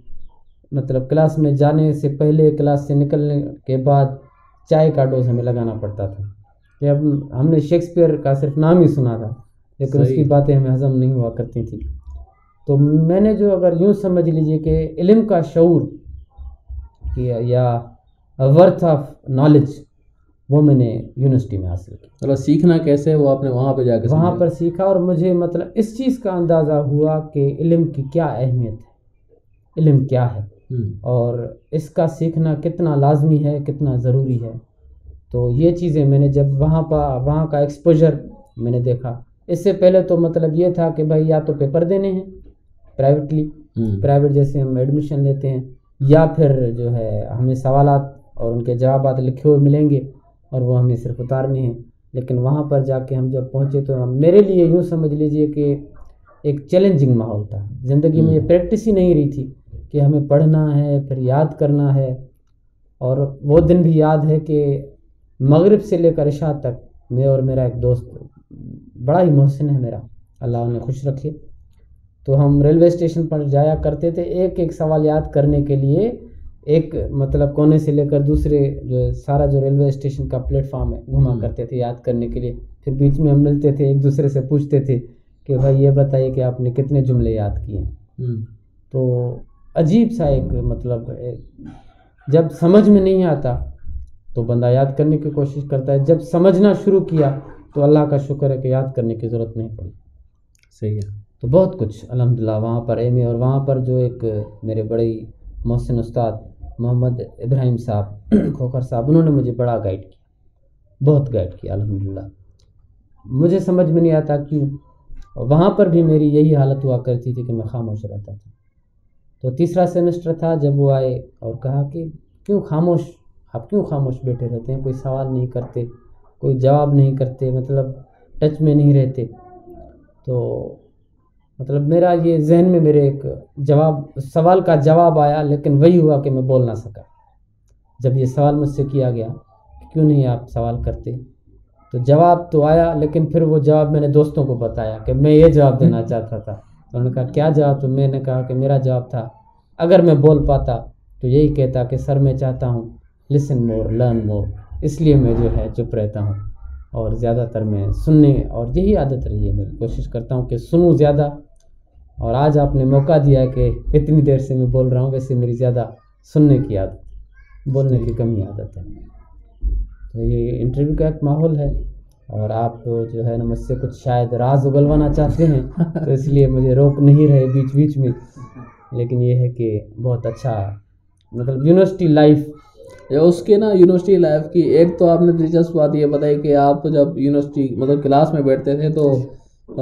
مطلب کلاس میں جانے سے پہلے، کلاس سے نکلنے کے بعد چائے کا ڈوز ہمیں لگانا پڑتا تھا. کہ اب ہم نے شیکسپیئر کا صرف نام ہی سنا تھا، لیکن اس کی باتیں ہمیں ہضم نہیں ہوا کرتی تھیں. تو میں نے جو اگر یوں سمجھ لیجئے کہ علم کا شعور یا ورتھ آف نالج، وہ میں نے یونیورسٹی میں حاصل کی. چلو سیکھنا کیسے وہ آپ نے وہاں پہ جا کے وہاں پر سیکھا، اور مجھے مطلب اس چیز کا اندازہ ہوا کہ علم کی کیا اہمیت ہے، علم کیا ہے، اور اس کا سیکھنا کتنا لازمی ہے، کتنا ضروری ہے. تو یہ چیزیں میں نے جب وہاں کا ایکسپوجر میں نے دیکھا. اس سے پہلے تو مطلب یہ تھا کہ بھائی یا تو پیپر دینے ہیں پرائیویٹلی، پرائیویٹ جیسے ہم ایڈمیشن لیتے ہیں، یا پھر جو ہے ہمیں سوالات اور ان کے جوابات لکھے ہوئے ملیں گے اور وہ ہمیں صرف اتارنے ہیں. لیکن وہاں پر جا کے ہم جب پہنچے تو میرے لیے یوں سمجھ لیجئے کہ ایک چیلنجنگ ماحول تھا. زندگی میں یہ پریکٹس ہی نہیں رہی تھی کہ ہمیں پڑھنا ہے پھر یاد کرنا ہے. اور وہ دن بھی یاد ہے کہ مغرب سے لے کر عشاء تک میں اور میرا ایک دوست، بڑا ہی محسن ہے میرا، اللہ انہیں خوش رکھے، تو ہم ریلوے اسٹیشن پر جایا کرتے تھے ایک ایک سوال یاد کرنے کے لیے. ایک مطلب کونے سے لے کر دوسرے جو سارا جو ریلوے اسٹیشن کا پلیٹ فارم ہے گھما کرتے تھے یاد کرنے کے لیے. پھر بیچ میں ہم ملتے تھے، ایک دوسرے سے پوچھتے تھے کہ بھائی یہ بتائیے کہ آپ نے کتنے جملے یاد کیے ہیں. تو عجیب سا ایک مطلب جب سمجھ میں نہیں آتا تو بندہ یاد کرنے کی کوشش کرتا ہے، جب سمجھنا شروع کیا تو اللہ کا شکر ہے کہ یاد کرنے کی ضرورت نہیں پڑی. صحیح ہے. تو بہت کچھ الحمدللہ وہاں پر ایم اے، اور وہاں پر جو ایک میرے بڑے محسن استاد محمد ابراہیم صاحب کھوکھر صاحب، انہوں نے مجھے بڑا گائیڈ کیا، بہت گائیڈ کیا الحمدللہ. مجھے سمجھ میں نہیں آتا کیوں، وہاں پر بھی میری یہی حالت ہوا کرتی تھی کہ میں خاموش رہتا تھا. تو تیسرا سیمسٹر تھا جب وہ آئے اور کہا کہ آپ کیوں خاموش بیٹھے رہتے ہیں، کوئی سوال نہیں کرتے، کوئی جواب نہیں کرتے، مطلب ٹچ میں نہیں رہتے. تو مطلب میرا یہ ذہن میں میرے ایک سوال کا جواب آیا، لیکن وہی ہوا کہ میں بول نہ سکا. جب یہ سوال مجھ سے کیا گیا کیوں نہیں آپ سوال کرتے، تو جواب تو آیا، لیکن پھر وہ جواب میں نے دوستوں کو بتایا کہ میں یہ جواب دینا چاہتا تھا. تو انہوں نے کہا کیا جواب، تو میں نے کہا کہ میرا جواب تھا اگر میں بول پاتا تو یہی کہتا کہ سر میں چاہتا ہوں لسن مور لرن مور، اس لیے میں جو ہے چپ رہتا ہوں، اور زیادہ تر میں سننے، اور یہی عادت رہی ہے میری، کوشش کرتا ہوں کہ سنوں زیادہ. اور آج آپ نے موقع دیا ہے کہ اتنی دیر سے میں بول رہا ہوں، ویسے میری زیادہ سننے کی عادت، بولنے کی کمی عادت ہے. تو یہ انٹرویو کا ایک ماحول ہے، اور آپ جو ہے نا مجھ سے کچھ شاید راز اگلوانا چاہتے ہیں تو اس لیے مجھے روک نہیں رہے بیچ بیچ میں. لیکن یہ ہے کہ بہت اچھا مطلب یونیورسٹی لائف، اس کے نا یونیورسٹی لائف کی ایک تو آپ نے دلچسپ بات یہ بتائی کہ آپ جب یونیورسٹی مطلب کلاس میں بیٹھتے تھے تو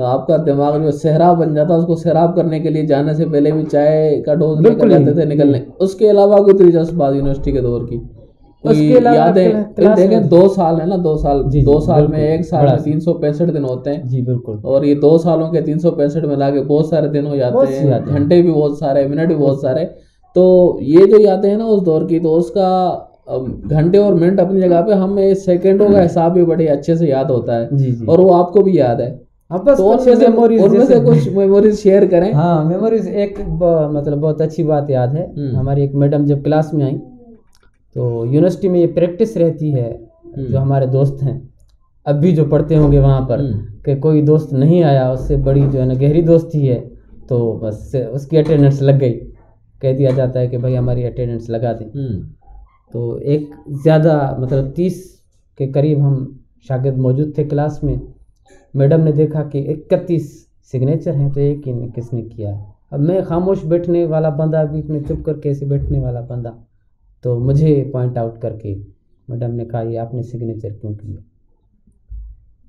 آپ کا دماغ جو سہراب بن جاتا، اس کو سیراب کرنے کے لیے جانے سے پہلے بھی چائے کا ڈوز لے کر جاتے تھے نکلنے. اس کے علاوہ کوئی دلچسپ بات یونیورسٹی کے دور کی؟ کوئی یادیں دیکھیں 2 سال ہے نا، 2 سال، 2 سال میں 1 سال میں 365 دن ہوتے ہیں. جی بالکل. اور یہ 2 سالوں کے 365 ملا کے بہت سارے دن ہو جاتے ہیں، گھنٹے بھی بہت سارے، منٹ بھی بہت سارے. تو یہ جو یادیں ہیں نا اس دور کی، تو اس کا گھنٹے اور منٹ اپنی جگہ پہ، ہمیں سیکنڈوں کا حساب بھی بڑے اچھے سے یاد ہوتا ہے، اور وہ آپ کو بھی یاد ہے. تو ان میں سے کچھ میموریز شیئر کریں. ہاں میموریز، ایک مطلب بہت اچھی بات یاد ہے. ہماری ایک میڈم جب کلاس میں آئیں تو یونیورسٹی میں یہ پریکٹس رہتی ہے، جو ہمارے دوست ہیں اب بھی جو پڑھتے ہوں گے وہاں پر، کہ کوئی دوست نہیں آیا اس سے بڑی جو ہے نا گہری دوستی ہے تو بس اس کی اٹینڈنس لگ گئی، کہہ دیا جاتا ہے کہ بھائی ہماری اٹینڈنس لگا دیں. تو ایک زیادہ مطلب 30 کے قریب ہم شاگرد موجود تھے کلاس میں. میڈم نے دیکھا کہ 31 سگنیچر ہیں تو ایک ہی کس نے کیا ہے. اب میں خاموش بیٹھنے والا بندہ، بیچ میں چپ کر کے ایسے بیٹھنے والا بندہ، تو مجھے پوائنٹ آؤٹ کر کے میڈم نے کہا یہ آپ نے سگنیچر کیوں کیا؟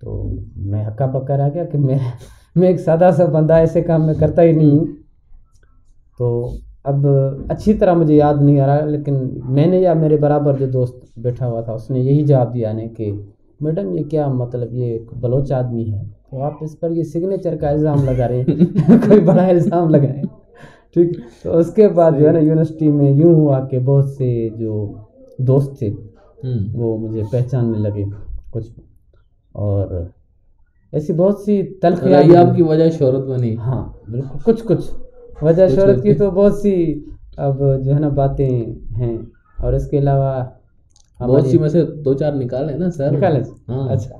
تو میں ہکا پکا رہ گیا کہ میں ایک سادہ سا بندہ، ایسے کام میں کرتا ہی نہیں ہوں. تو اب اچھی طرح مجھے یاد نہیں آ رہا، لیکن میں نے یا میرے برابر جو دوست بیٹھا ہوا تھا اس نے یہی جواب دیا نے کہ میڈم یہ کیا مطلب، یہ ایک بلوچ آدمی ہے تو آپ اس پر یہ سگنیچر کا الزام لگا رہے ہیں، کوئی بڑا الزام لگائیں. ٹھیک. تو اس کے بعد جو ہے نا یونیورسٹی میں یوں ہوا کہ بہت سے جو دوست تھے وہ مجھے پہچاننے لگے کچھ، اور ایسی بہت سی تلخیاں آپ کی وجہ شہرت بنی. ہاں بالکل، کچھ وجہ شہرت کی تو بہت سی اب جو ہے نا باتیں ہیں، اور اس کے علاوہ بہت سی میں سے 2-4 نکالے نا سر. نکالے. اچھا.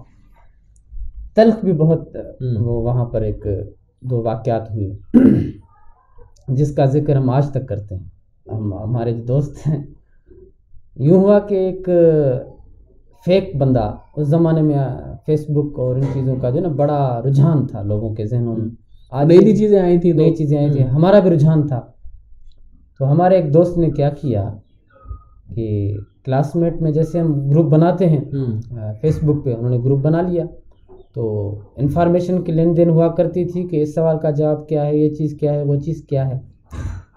تلخ بھی بہت وہ وہاں پر 1-2 واقعات ہوئے جس کا ذکر ہم آج تک کرتے ہیں. ہمارے جو دوست ہیں، یوں ہوا کہ ایک فیک بندہ، اس زمانے میں فیس بک اور ان چیزوں کا جو نا بڑا رجحان تھا لوگوں کے ذہنوں میں. نئی چیزیں آئی تھیں، ہمارا بھی رجحان تھا. تو ہمارے ایک دوست نے کیا کیا کہ کلاس میٹ میں جیسے ہم گروپ بناتے ہیں فیس بک پہ، انہوں نے گروپ بنا لیا. تو انفارمیشن کی لین دین ہوا کرتی تھی کہ اس سوال کا جواب کیا ہے، یہ چیز کیا ہے، وہ چیز کیا ہے.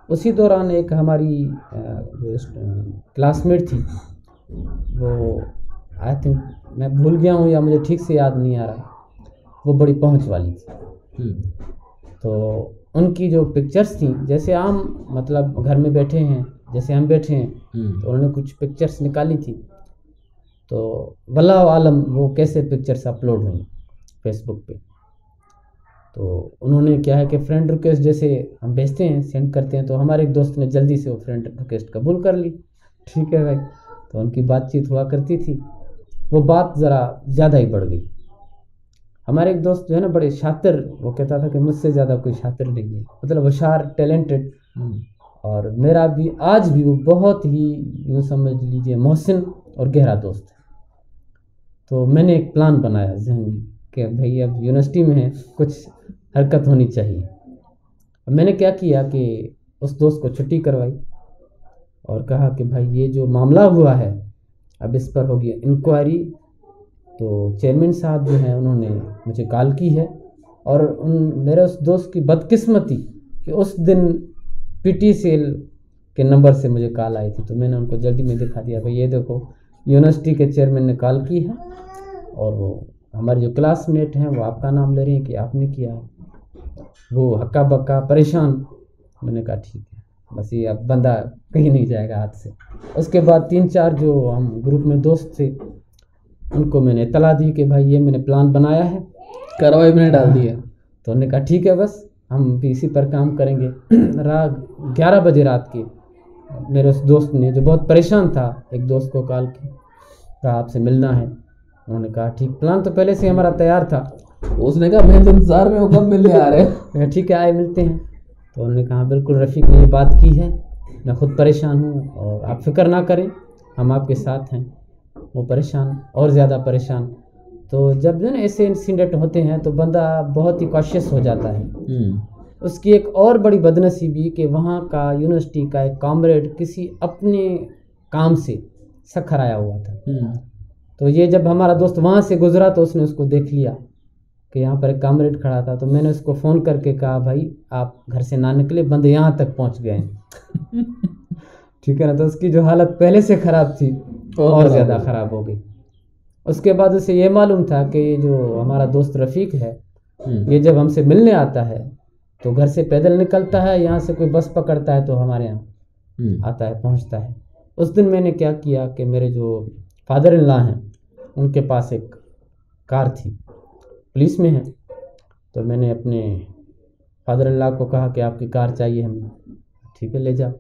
اسی دوران ایک ہماری جو کلاس میٹ تھی، وہ آئی تھنک میں بھول گیا ہوں یا مجھے ٹھیک سے یاد نہیں آ رہا، وہ بڑی پہنچ والی تھی. تو ان کی جو پکچرز تھیں، جیسے عام مطلب گھر میں بیٹھے ہیں جیسے ہم بیٹھے ہیں، تو انہوں نے کچھ پکچرز نکالی تھی. تو واللہ عالم وہ کیسے پکچرز اپلوڈ ہوئیں فیس بک پہ. تو انہوں نے کیا ہے کہ فرینڈ ریکویسٹ جیسے ہم بھیجتے ہیں، سینڈ کرتے ہیں، تو ہمارے ایک دوست نے جلدی سے وہ فرینڈ ریکویسٹ قبول کر لی. ٹھیک ہے بھائی. تو ان کی بات چیت ہوا کرتی تھی، وہ بات ذرا زیادہ ہی بڑھ گئی. ہمارے ایک دوست جو ہے نا بڑے شاطر، وہ کہتا تھا کہ مجھ سے زیادہ کوئی شاطر نہیں ہے، مطلب ہوشیار، ٹیلنٹڈ. اور میرا بھی آج بھی وہ بہت ہی یوں سمجھ لیجیے محسن اور گہرا دوست ہے. تو میں نے ایک پلان بنایا ذہن میں کہ بھئی اب یونیورسٹی میں ہے، کچھ حرکت ہونی چاہیے. میں نے کیا کیا کہ اس دوست کو چھٹی کروائی اور کہا کہ بھائی یہ جو معاملہ ہوا ہے اب اس پر ہوگی انکوائری. تو چیئرمین صاحب جو ہیں انہوں نے مجھے کال کی ہے، اور میرے اس دوست کی بدقسمتی کہ اس دن پی ٹی سیل کے نمبر سے مجھے کال آئی تھی. تو میں نے ان کو جلدی میں دکھا دیا بھائی یہ دیکھو یونیورسٹی کے چیئرمین نے کال کی ہے، اور وہ ہمارے جو کلاس میٹ ہیں وہ آپ کا نام لے رہے ہیں کہ آپ نے کیا. وہ ہکا بکا پریشان. میں نے کہا ٹھیک ہے، بس یہ اب بندہ کہیں نہیں جائے گا ہاتھ سے. اس کے بعد 3-4 جو ہم گروپ میں دوست تھے ان کو میں نے اطلاع دی کہ بھائی یہ میں نے پلان بنایا ہے، کارروائی میں نے ڈال دی ہے. تو انہوں نے کہا ٹھیک ہے، بس ہم بھی اسی پر کام کریں گے. 11 بجے رات کے میرے اس دوست نے جو بہت پریشان تھا ایک دوست کو کال کی، کہا آپ سے ملنا ہے. انہوں نے کہا ٹھیک. پلان تو پہلے سے ہمارا تیار تھا. اس نے کہا میں تو انتظار میں ہوں کب ملنے آ رہے ہیں. ٹھیک ہے آئے ملتے ہیں. تو انہوں نے کہا بالکل رفیق نے یہ بات کی ہے، میں خود پریشان ہوں اور آپ فکر نہ کریں ہم آپ کے ساتھ ہیں. وہ پریشان اور زیادہ پریشان. تو جب جو ہے نا ایسے انسیڈنٹ ہوتے ہیں تو بندہ بہت ہی کاشیس ہو جاتا ہے. اس کی ایک اور بڑی بدنصیبی کہ وہاں کا یونیورسٹی کا ایک کامریڈ کسی اپنے کام سے سکھر آیا ہوا تھا. تو یہ جب ہمارا دوست وہاں سے گزرا تو اس نے اس کو دیکھ لیا کہ یہاں پر ایک کامریڈ کھڑا تھا. تو میں نے اس کو فون کر کے کہا بھائی آپ گھر سے نہ نکلے، بندے یہاں تک پہنچ گئے ہیں. ٹھیک ہے نا. تو اس کی جو حالت پہلے سے خراب تھی اور زیادہ خراب ہو گئی۔ اس کے بعد اسے یہ معلوم تھا کہ جو ہمارا دوست رفیق ہے یہ جب ہم سے ملنے آتا ہے تو گھر سے پیدل نکلتا ہے، یہاں سے کوئی بس پکڑتا ہے تو ہمارے یہاں آتا ہے، پہنچتا ہے۔ اس دن میں نے کیا کیا کہ میرے جو فادر ان لا ہیں ان کے پاس ایک کار تھی، پولیس میں ہے، تو میں نے اپنے فادر ان لا کو کہا کہ آپ کی کار چاہیے ہمیں، ٹھیک ہے لے جاؤ۔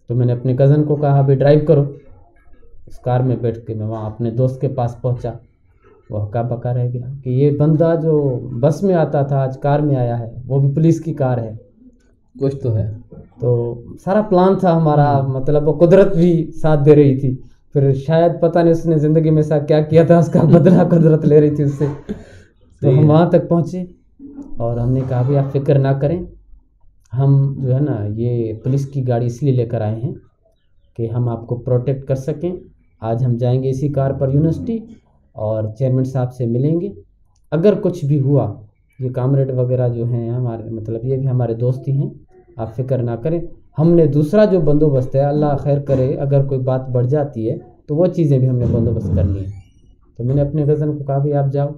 تو میں نے اپنے کزن کو کہا ابھی ڈرائیو کرو، اس کار میں بیٹھ کے میں وہاں اپنے دوست کے پاس پہنچا۔ وہ ہکا بکا رہ گیا کہ یہ بندہ جو بس میں آتا تھا آج کار میں آیا ہے، وہ بھی پولیس کی کار ہے، کچھ تو ہے۔ تو سارا پلان تھا ہمارا، مطلب وہ قدرت بھی ساتھ دے رہی تھی، پھر شاید پتہ نہیں اس نے زندگی میں ایسا کیا کیا تھا، اس کا بدلہ قدرت لے رہی تھی اس سے۔ تو ہم وہاں تک پہنچے اور ہم نے کہا بھی آپ فکر نہ کریں، ہم جو ہے نا یہ پولیس کی گاڑی اس لیے لے کر آئے ہیں کہ ہم آپ کو پروٹیکٹ کر سکیں۔ آج ہم جائیں گے اسی کار پر یونیورسٹی اور چیئرمین صاحب سے ملیں گے، اگر کچھ بھی ہوا، یہ کامریڈ وغیرہ جو ہیں ہمارے، مطلب یہ بھی ہمارے دوست ہی ہیں، آپ فکر نہ کریں۔ ہم نے دوسرا جو بندوبست ہے، اللہ خیر کرے اگر کوئی بات بڑھ جاتی ہے تو وہ چیزیں بھی ہم نے بندوبست کر لی ہیں۔ تو میں نے اپنے کزن کو کہا بھی آپ جاؤ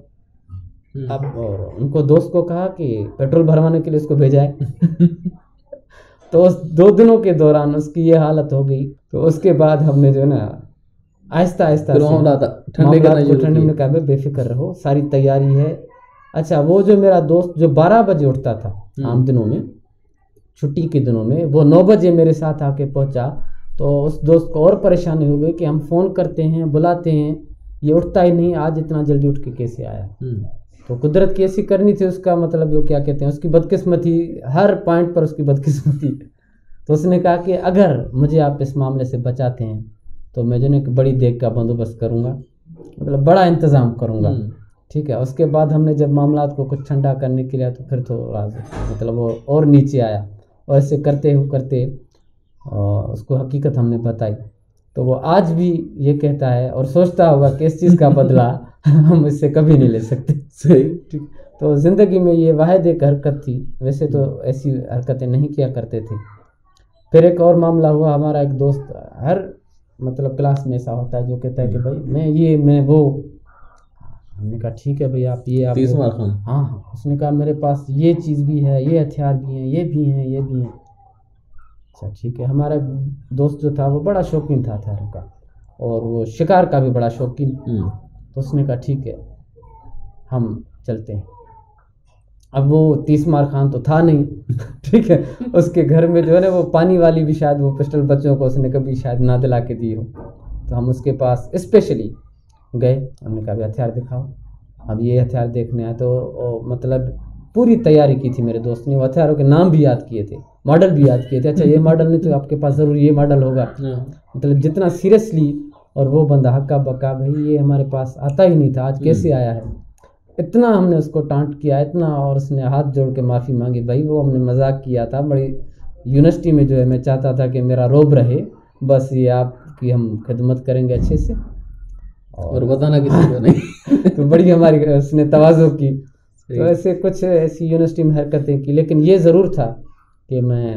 اب، اور ان کو دوست کو کہا کہ پیٹرول بھروانے کے لیے اس کو بھیجا ہے۔ تو اس 2 دنوں کے دوران اس کی یہ حالت ہو گئی۔ تو اس کے بعد ہم نے جو ہے نا آہستہ آہستہ ٹھنڈے میں کہا بے فکر رہو، ساری تیاری ہے۔ اچھا وہ جو میرا دوست جو 12 بجے اٹھتا تھا عام دنوں میں، چھٹی کے دنوں میں، وہ 9 بجے میرے ساتھ آ کے پہنچا، تو اس دوست کو اور پریشانی ہو گئی کہ ہم فون کرتے ہیں بلاتے ہیں یہ اٹھتا ہی نہیں، آج اتنا جلدی اٹھ کے کیسے آیا۔ تو قدرت کی ایسی کرنی تھی، اس کا مطلب وہ کیا کہتے ہیں، اس کی بدقسمتی، ہر پوائنٹ پر اس کی بدقسمتی۔ تو اس نے کہا کہ اگر مجھے آپ اس معاملے سے بچاتے ہیں تو میں جو ہے ایک بڑی دیگ کا بندوبست کروں گا، مطلب بڑا انتظام کروں گا، ٹھیک ہے۔ اس کے بعد ہم نے جب معاملات کو کچھ ٹھنڈا کرنے کے لیے تو پھر تو مطلب وہ اور نیچے آیا، اور ایسے کرتے کرتے اس کو حقیقت ہم نے بتائی۔ تو وہ آج بھی یہ کہتا ہے اور سوچتا ہوگا کہ اس چیز کا بدلہ ہم اس سے کبھی نہیں لے سکتے۔ صحیح۔ تو زندگی میں یہ واحد ایک حرکت تھی، ویسے تو ایسی حرکتیں نہیں کیا کرتے تھے۔ پھر ایک اور معاملہ ہوا، ہمارا ایک دوست ہر مطلب کلاس میں ایسا ہوتا ہے جو کہتا ہے کہ بھائی میں وہ، ہم نے کہا ٹھیک ہے بھائی آپ یہ آپ ہاں، اس نے کہا میرے پاس یہ چیز بھی ہے، یہ ہتھیار بھی ہیں، یہ بھی ہیں، یہ بھی ہیں۔ اچھا ٹھیک ہے۔ ہمارا دوست جو تھا وہ بڑا شوقین تھا ہتھیاروں کا، اور وہ شکار کا بھی بڑا شوقین۔ تو اس نے کہا ٹھیک ہے ہم چلتے ہیں۔ اب وہ 30 مار خان تو تھا نہیں، ٹھیک ہے، اس کے گھر میں جو ہے نا وہ پانی والی بھی شاید وہ پسٹل بچوں کو اس نے کبھی شاید نہ دلا کے دی ہو۔ تو ہم اس کے پاس اسپیشلی گئے، ہم نے کہا بھی ہتھیار دکھاؤ۔ اب یہ ہتھیار دیکھنے آئے تو مطلب پوری تیاری کی تھی میرے دوست نے، وہ ہتھیاروں کے نام بھی یاد کیے تھے، ماڈل بھی یاد کیے تھے۔ اچھا یہ ماڈل نہیں تو آپ کے پاس ضرور یہ ماڈل ہوگا، مطلب جتنا سیریسلی۔ اور وہ بندہ ہکا بکا، بھائی یہ ہمارے پاس آتا ہی نہیں تھا، آج کیسے آیا ہے، اتنا ہم نے اس کو ٹانٹ کیا اتنا، اور اس نے ہاتھ جوڑ کے معافی مانگی۔ بھائی وہ ہم نے مذاق کیا تھا، بڑی یونیورسٹی میں جو ہے میں چاہتا تھا کہ میرا روب رہے، بس یہ آپ کی ہم خدمت کریں گے اچھے سے، اور بتانا کسی کو نہیں۔ تو بڑی ہماری اس نے تواضع کی۔ تو ایسے کچھ ایسی یونیورسٹی میں حرکتیں کی، لیکن یہ ضرور تھا کہ میں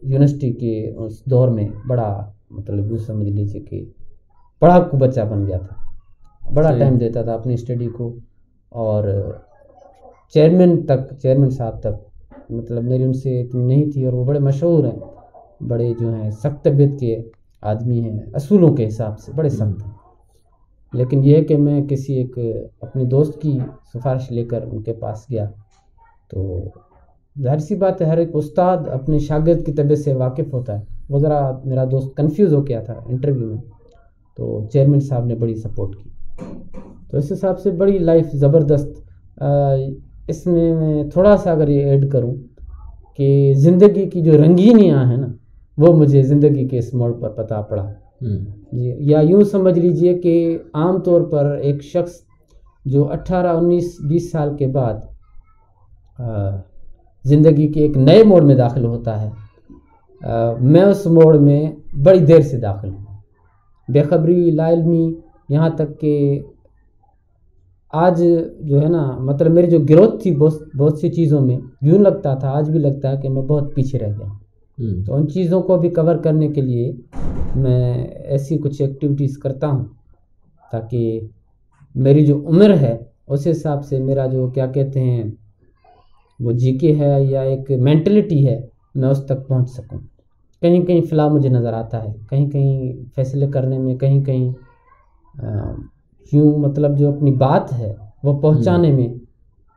یونیورسٹی کے اس دور میں بڑا مطلب یوں سمجھ لیجیے کہ پڑھاکو بچہ بن گیا تھا، بڑا ٹائم دیتا تھا اپنی اسٹڈی کو، اور چیئرمین صاحب تک مطلب میری ان سے اتنی نہیں تھی، اور وہ بڑے مشہور ہیں، بڑے جو ہیں سخت طبیعت کے آدمی ہیں، اصولوں کے حساب سے بڑے سخت ہیں۔ لیکن یہ ہے کہ میں کسی ایک اپنے دوست کی سفارش لے کر ان کے پاس گیا، تو ظاہر سی بات ہے ہر ایک استاد اپنے شاگرد کی طبیعت سے واقف ہوتا ہے۔ وہ ذرا میرا دوست کنفیوز ہو گیا تھا انٹرویو میں، تو چیئرمین صاحب نے بڑی سپورٹ کی۔ تو اس حساب سے بڑی لائف زبردست۔ اس میں تھوڑا سا اگر یہ ایڈ کروں کہ زندگی کی جو رنگینیاں ہیں نا، وہ مجھے زندگی کے اس موڑ پر پتہ پڑا جی، یا یوں سمجھ لیجئے کہ عام طور پر ایک شخص جو 18 19 20 سال کے بعد زندگی کے ایک نئے موڑ میں داخل ہوتا ہے، میں اس موڑ میں بڑی دیر سے داخل ہوں، بے خبری، لا علمی، یہاں تک کہ آج جو ہے نا مطلب میری جو گروتھ تھی بہت سی چیزوں میں، یوں لگتا تھا، آج بھی لگتا ہے کہ میں بہت پیچھے رہ گیا۔ تو ان چیزوں کو بھی کور کرنے کے لیے میں ایسی کچھ ایکٹیویٹیز کرتا ہوں تاکہ میری جو عمر ہے اس حساب سے میرا جو کیا کہتے ہیں وہ جی کے ہے یا ایک مینٹلٹی ہے میں اس تک پہنچ سکوں. کہیں کہیں فلاح مجھے نظر آتا ہے، کہیں کہیں فیصلے کرنے میں، کہیں کہیں یوں مطلب جو اپنی بات ہے وہ پہنچانے میں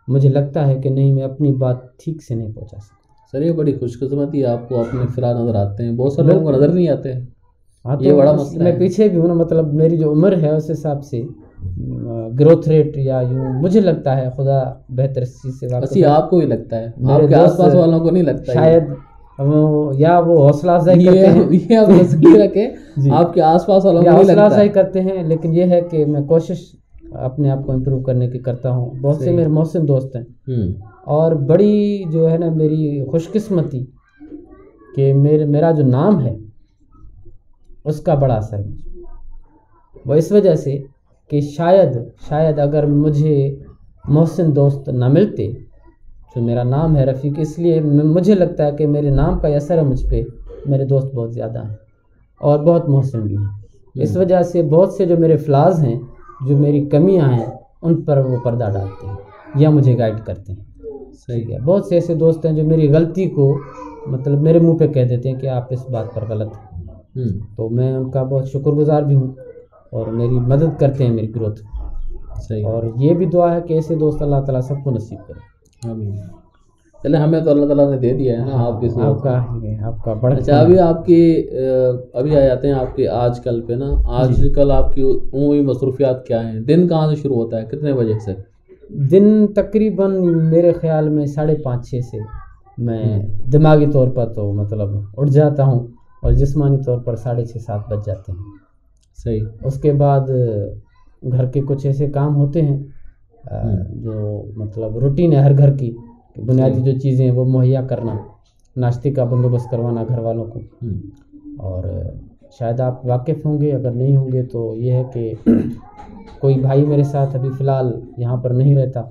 مجھے لگتا ہے کہ نہیں میں اپنی بات ٹھیک سے نہیں پہنچا سکتا. سر یہ بڑی خوش قسمتی ہے، آپ کو اپنے فلاح نظر آتے ہیں، بہت سارے لوگوں کو نظر نہیں آتے ہیں. ہاں یہ تو بڑا مسئلہ میں ہے. پیچھے بھی ہوں نا، مطلب میری جو عمر ہے اس حساب سے گروتھ ریٹ یا یوں مجھے لگتا ہے، خدا بہتر اس چیز سے واقف اسی آپ کو ہی لگتا ہے، میرے آپ کے آس دوست پاس والوں کو نہیں لگتا. شاید یا وہ حوصلہ افزائی کرتے ہیں، یہ آپ تصدیق رکھیں آپ کے آس پاس والوں کو یا نہیں حوصلہ لگتا افزائی ہے. کرتے ہیں، لیکن یہ ہے کہ میں کوشش اپنے آپ کو امپروو کرنے کی کرتا ہوں. بہت سے میرے محسن دوست ہیں، اور بڑی جو ہے نا میری خوش قسمتی کہ میرا جو نام ہے اس کا بڑا اثر ہے. وہ اس وجہ سے کہ شاید اگر مجھے محسن دوست نہ ملتے جو میرا نام ہے رفیق، اس لیے مجھے لگتا ہے کہ میرے نام کا اثر ہے مجھ پہ. میرے دوست بہت زیادہ ہیں اور بہت محسن بھی ہیں. اس وجہ سے بہت سے جو میرے فلاز ہیں، جو میری کمیاں ہیں، ان پر وہ پردہ ڈالتے ہیں یا مجھے گائیڈ کرتے ہیں. صحیح ہے. بہت سے ایسے دوست ہیں جو میری غلطی کو مطلب میرے منہ پہ کہہ دیتے ہیں کہ آپ اس بات پر غلط ہیں. تو میں ان کا بہت شکر گزار بھی ہوں اور میری مدد کرتے ہیں میری گروتھ. صحیح. اور یہ بھی دعا ہے کہ ایسے دوست اللہ تعالیٰ سب کو نصیب کرے. آمین. چلے ہمیں تو اللہ تعالیٰ نے دے دیا ہے نا، آپ کا بڑا. اچھا ابھی آپ کی ابھی آ جاتے ہیں آپ کے آج کل پہ نا. آج کل آپ کی عمومی مصروفیات کیا ہیں؟ دن کہاں سے شروع ہوتا ہے، کتنے بجے سے؟ دن تقریباً میرے خیال میں 5:30-6 سے میں دماغی طور پر تو مطلب اٹھ جاتا ہوں، اور جسمانی طور پر 6:30-7 بج جاتے ہیں. صحیح. اس کے بعد گھر کے کچھ ایسے کام ہوتے ہیں جو مطلب روٹین ہے ہر گھر کی، بنیادی جو چیزیں وہ مہیا کرنا، ناشتے کا بندوبست کروانا گھر والوں کو. اور شاید آپ واقف ہوں گے، اگر نہیں ہوں گے تو یہ ہے کہ کوئی بھائی میرے ساتھ ابھی فی الحال یہاں پر نہیں رہتا،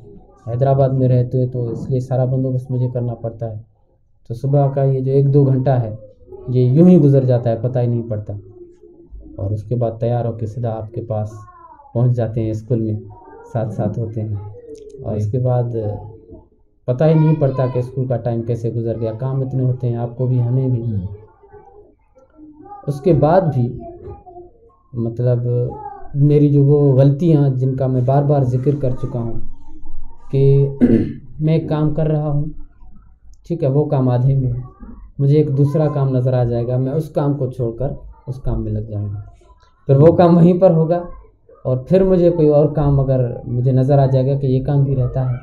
حیدرآباد میں رہتے ہیں، تو اس لیے سارا بندوبست مجھے کرنا پڑتا ہے. تو صبح کا یہ جو 1-2 گھنٹہ ہے یہ یوں ہی گزر جاتا ہے، پتہ ہی نہیں پڑتا. اور اس کے بعد تیار ہو کے سیدھا آپ کے پاس پہنچ جاتے ہیں، اسکول میں ساتھ ہوتے ہیں. اور اس کے بعد پتہ ہی نہیں پڑتا کہ اسکول کا ٹائم کیسے گزر گیا. کام اتنے ہوتے ہیں آپ کو بھی، ہمیں بھی. اس کے بعد بھی مطلب میری جو وہ غلطیاں جن کا میں بار بار ذکر کر چکا ہوں کہ میں ایک کام کر رہا ہوں، ٹھیک ہے، وہ کام آدھے میں، مجھے ایک دوسرا کام نظر آ جائے گا، میں اس کام کو چھوڑ کر اس کام میں لگ جاؤں گا، پھر وہ کام وہیں پر ہوگا، اور پھر مجھے کوئی اور کام اگر مجھے نظر آ جائے گا کہ یہ کام بھی رہتا ہے،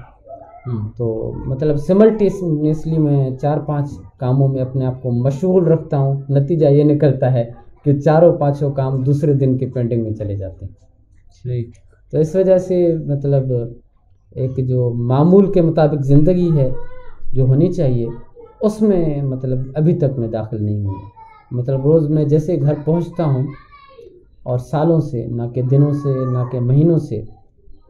تو مطلب سملٹیسلی میں 4-5 کاموں میں اپنے آپ کو مشغول رکھتا ہوں. نتیجہ یہ نکلتا ہے کہ 4-5 کام دوسرے دن کے پینڈنگ میں چلے جاتے ہیں. صحیح. تو اس وجہ سے مطلب ایک جو معمول کے مطابق زندگی ہے جو ہونی چاہیے اس میں مطلب ابھی تک میں داخل نہیں ہوں. مطلب روز میں جیسے گھر پہنچتا ہوں، اور سالوں سے، نہ کہ دنوں سے، نہ کہ مہینوں سے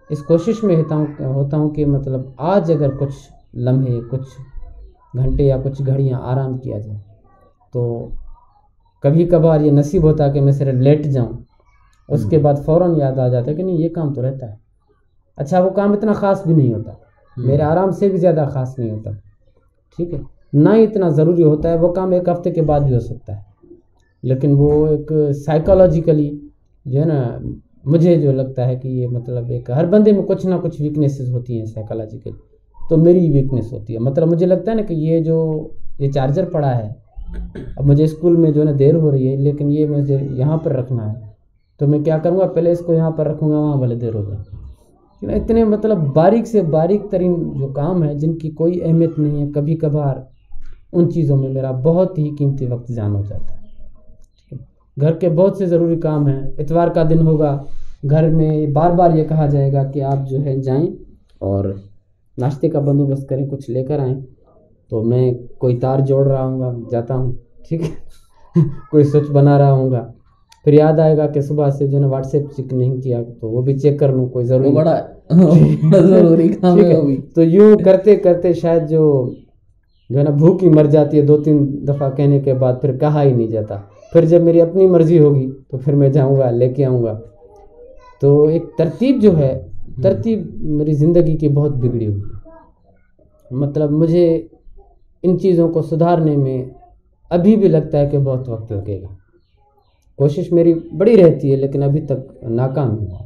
اس کوشش میں ہوتا ہوں کہ مطلب آج اگر کچھ لمحے، کچھ گھنٹے یا کچھ گھڑیاں آرام کیا جائے. تو کبھی کبھار یہ نصیب ہوتا ہے کہ میں صرف لیٹ جاؤں، اس کے بعد فوراً یاد آ جاتا ہے کہ نہیں یہ کام تو رہتا ہے. اچھا وہ کام اتنا خاص بھی نہیں ہوتا، میرے آرام سے بھی زیادہ خاص نہیں ہوتا، ٹھیک ہے، نہ ہی اتنا ضروری ہوتا ہے. وہ کام 1 ہفتے کے بعد بھی ہو سکتا ہے، لیکن وہ ایک سائیکالوجیکلی جو ہے نا، مجھے جو لگتا ہے کہ یہ مطلب ایک ہر بندے میں کچھ نہ کچھ ویکنیسز ہوتی ہیں سائیکالوجیکل. تو میری ویکنیس ہوتی ہے، مطلب مجھے لگتا ہے نا کہ یہ چارجر پڑا ہے، اب مجھے اسکول میں جو ہے نا دیر ہو رہی ہے، لیکن یہ مجھے یہاں پر رکھنا ہے، تو میں کیا کروں گا، پہلے اس کو یہاں پر رکھوں گا، وہاں بھلے دیر ہو جائے. اتنے مطلب باریک سے باریک ترین جو کام ہے جن کی کوئی اہمیت نہیں ہے، کبھی کبھار ان چیزوں میں میرا بہت ہی قیمتی وقت ضائع ہو جاتا ہے. گھر کے بہت سے ضروری کام ہیں. اتوار کا دن ہوگا، گھر میں بار بار یہ کہا جائے گا کہ آپ جو ہے جائیں اور ناشتے کا بندوبست کریں، کچھ لے کر آئیں. تو میں کوئی تار جوڑ رہا ہوں گا، جاتا ہوں، ٹھیک ہے، کوئی سوئچ بنا رہا ہوں گا، پھر یاد آئے گا کہ صبح سے جو ہے واٹس ایپ چیک نہیں کیا، تو وہ بھی چیک کر لوں، کوئی ضروری بڑا ضروری کام ہے. تو یوں کرتے کرتے شاید جو ہے نا بھوک ہی مر جاتی ہے 2-3 دفعہ کہنے کے بعد، پھر کہا ہی نہیں جاتا. پھر جب میری اپنی مرضی ہوگی تو پھر میں جاؤں گا لے کے آؤں گا. تو ایک ترتیب جو ہے، ترتیب میری زندگی کی بہت بگڑی ہوئی ہے. مطلب مجھے ان چیزوں کو سدھارنے میں ابھی بھی لگتا ہے کہ بہت وقت لگے گا. کوشش میری بڑی رہتی ہے لیکن ابھی تک ناکام ہوں.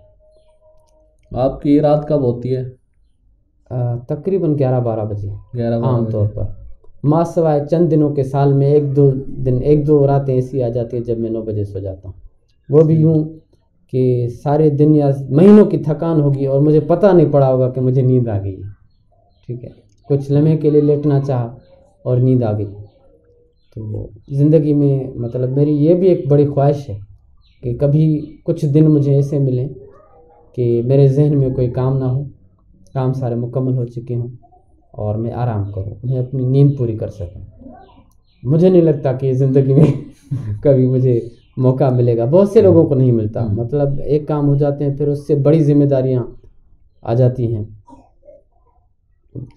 آپ کی رات کب ہوتی ہے؟ تقریباً 11-12 بجے 11-12 عام طور پر، ماں سوائے چند دنوں کے سال میں ایک دو راتیں ایسی آ جاتی ہیں جب میں 9 بجے سو جاتا ہوں. وہ بھی یوں کہ سارے دن یا مہینوں کی تھکان ہوگی اور مجھے پتہ نہیں پڑا ہوگا کہ مجھے نیند آ گئی ہے. ٹھیک ہے، کچھ لمحے کے لیے لیٹنا چاہا اور نیند آ گئی. تو زندگی میں مطلب میری یہ بھی ایک بڑی خواہش ہے کہ کبھی کچھ دن مجھے ایسے ملیں کہ میرے ذہن میں کوئی کام نہ ہو، کام سارے مکمل ہو چکے ہوں اور میں آرام کروں، میں اپنی نیند پوری کر سکوں. مجھے نہیں لگتا کہ زندگی میں کبھی مجھے موقع ملے گا. بہت سے لوگوں کو نہیں ملتا. مطلب ایک کام ہو جاتے ہیں پھر اس سے بڑی ذمہ داریاں آ جاتی ہیں.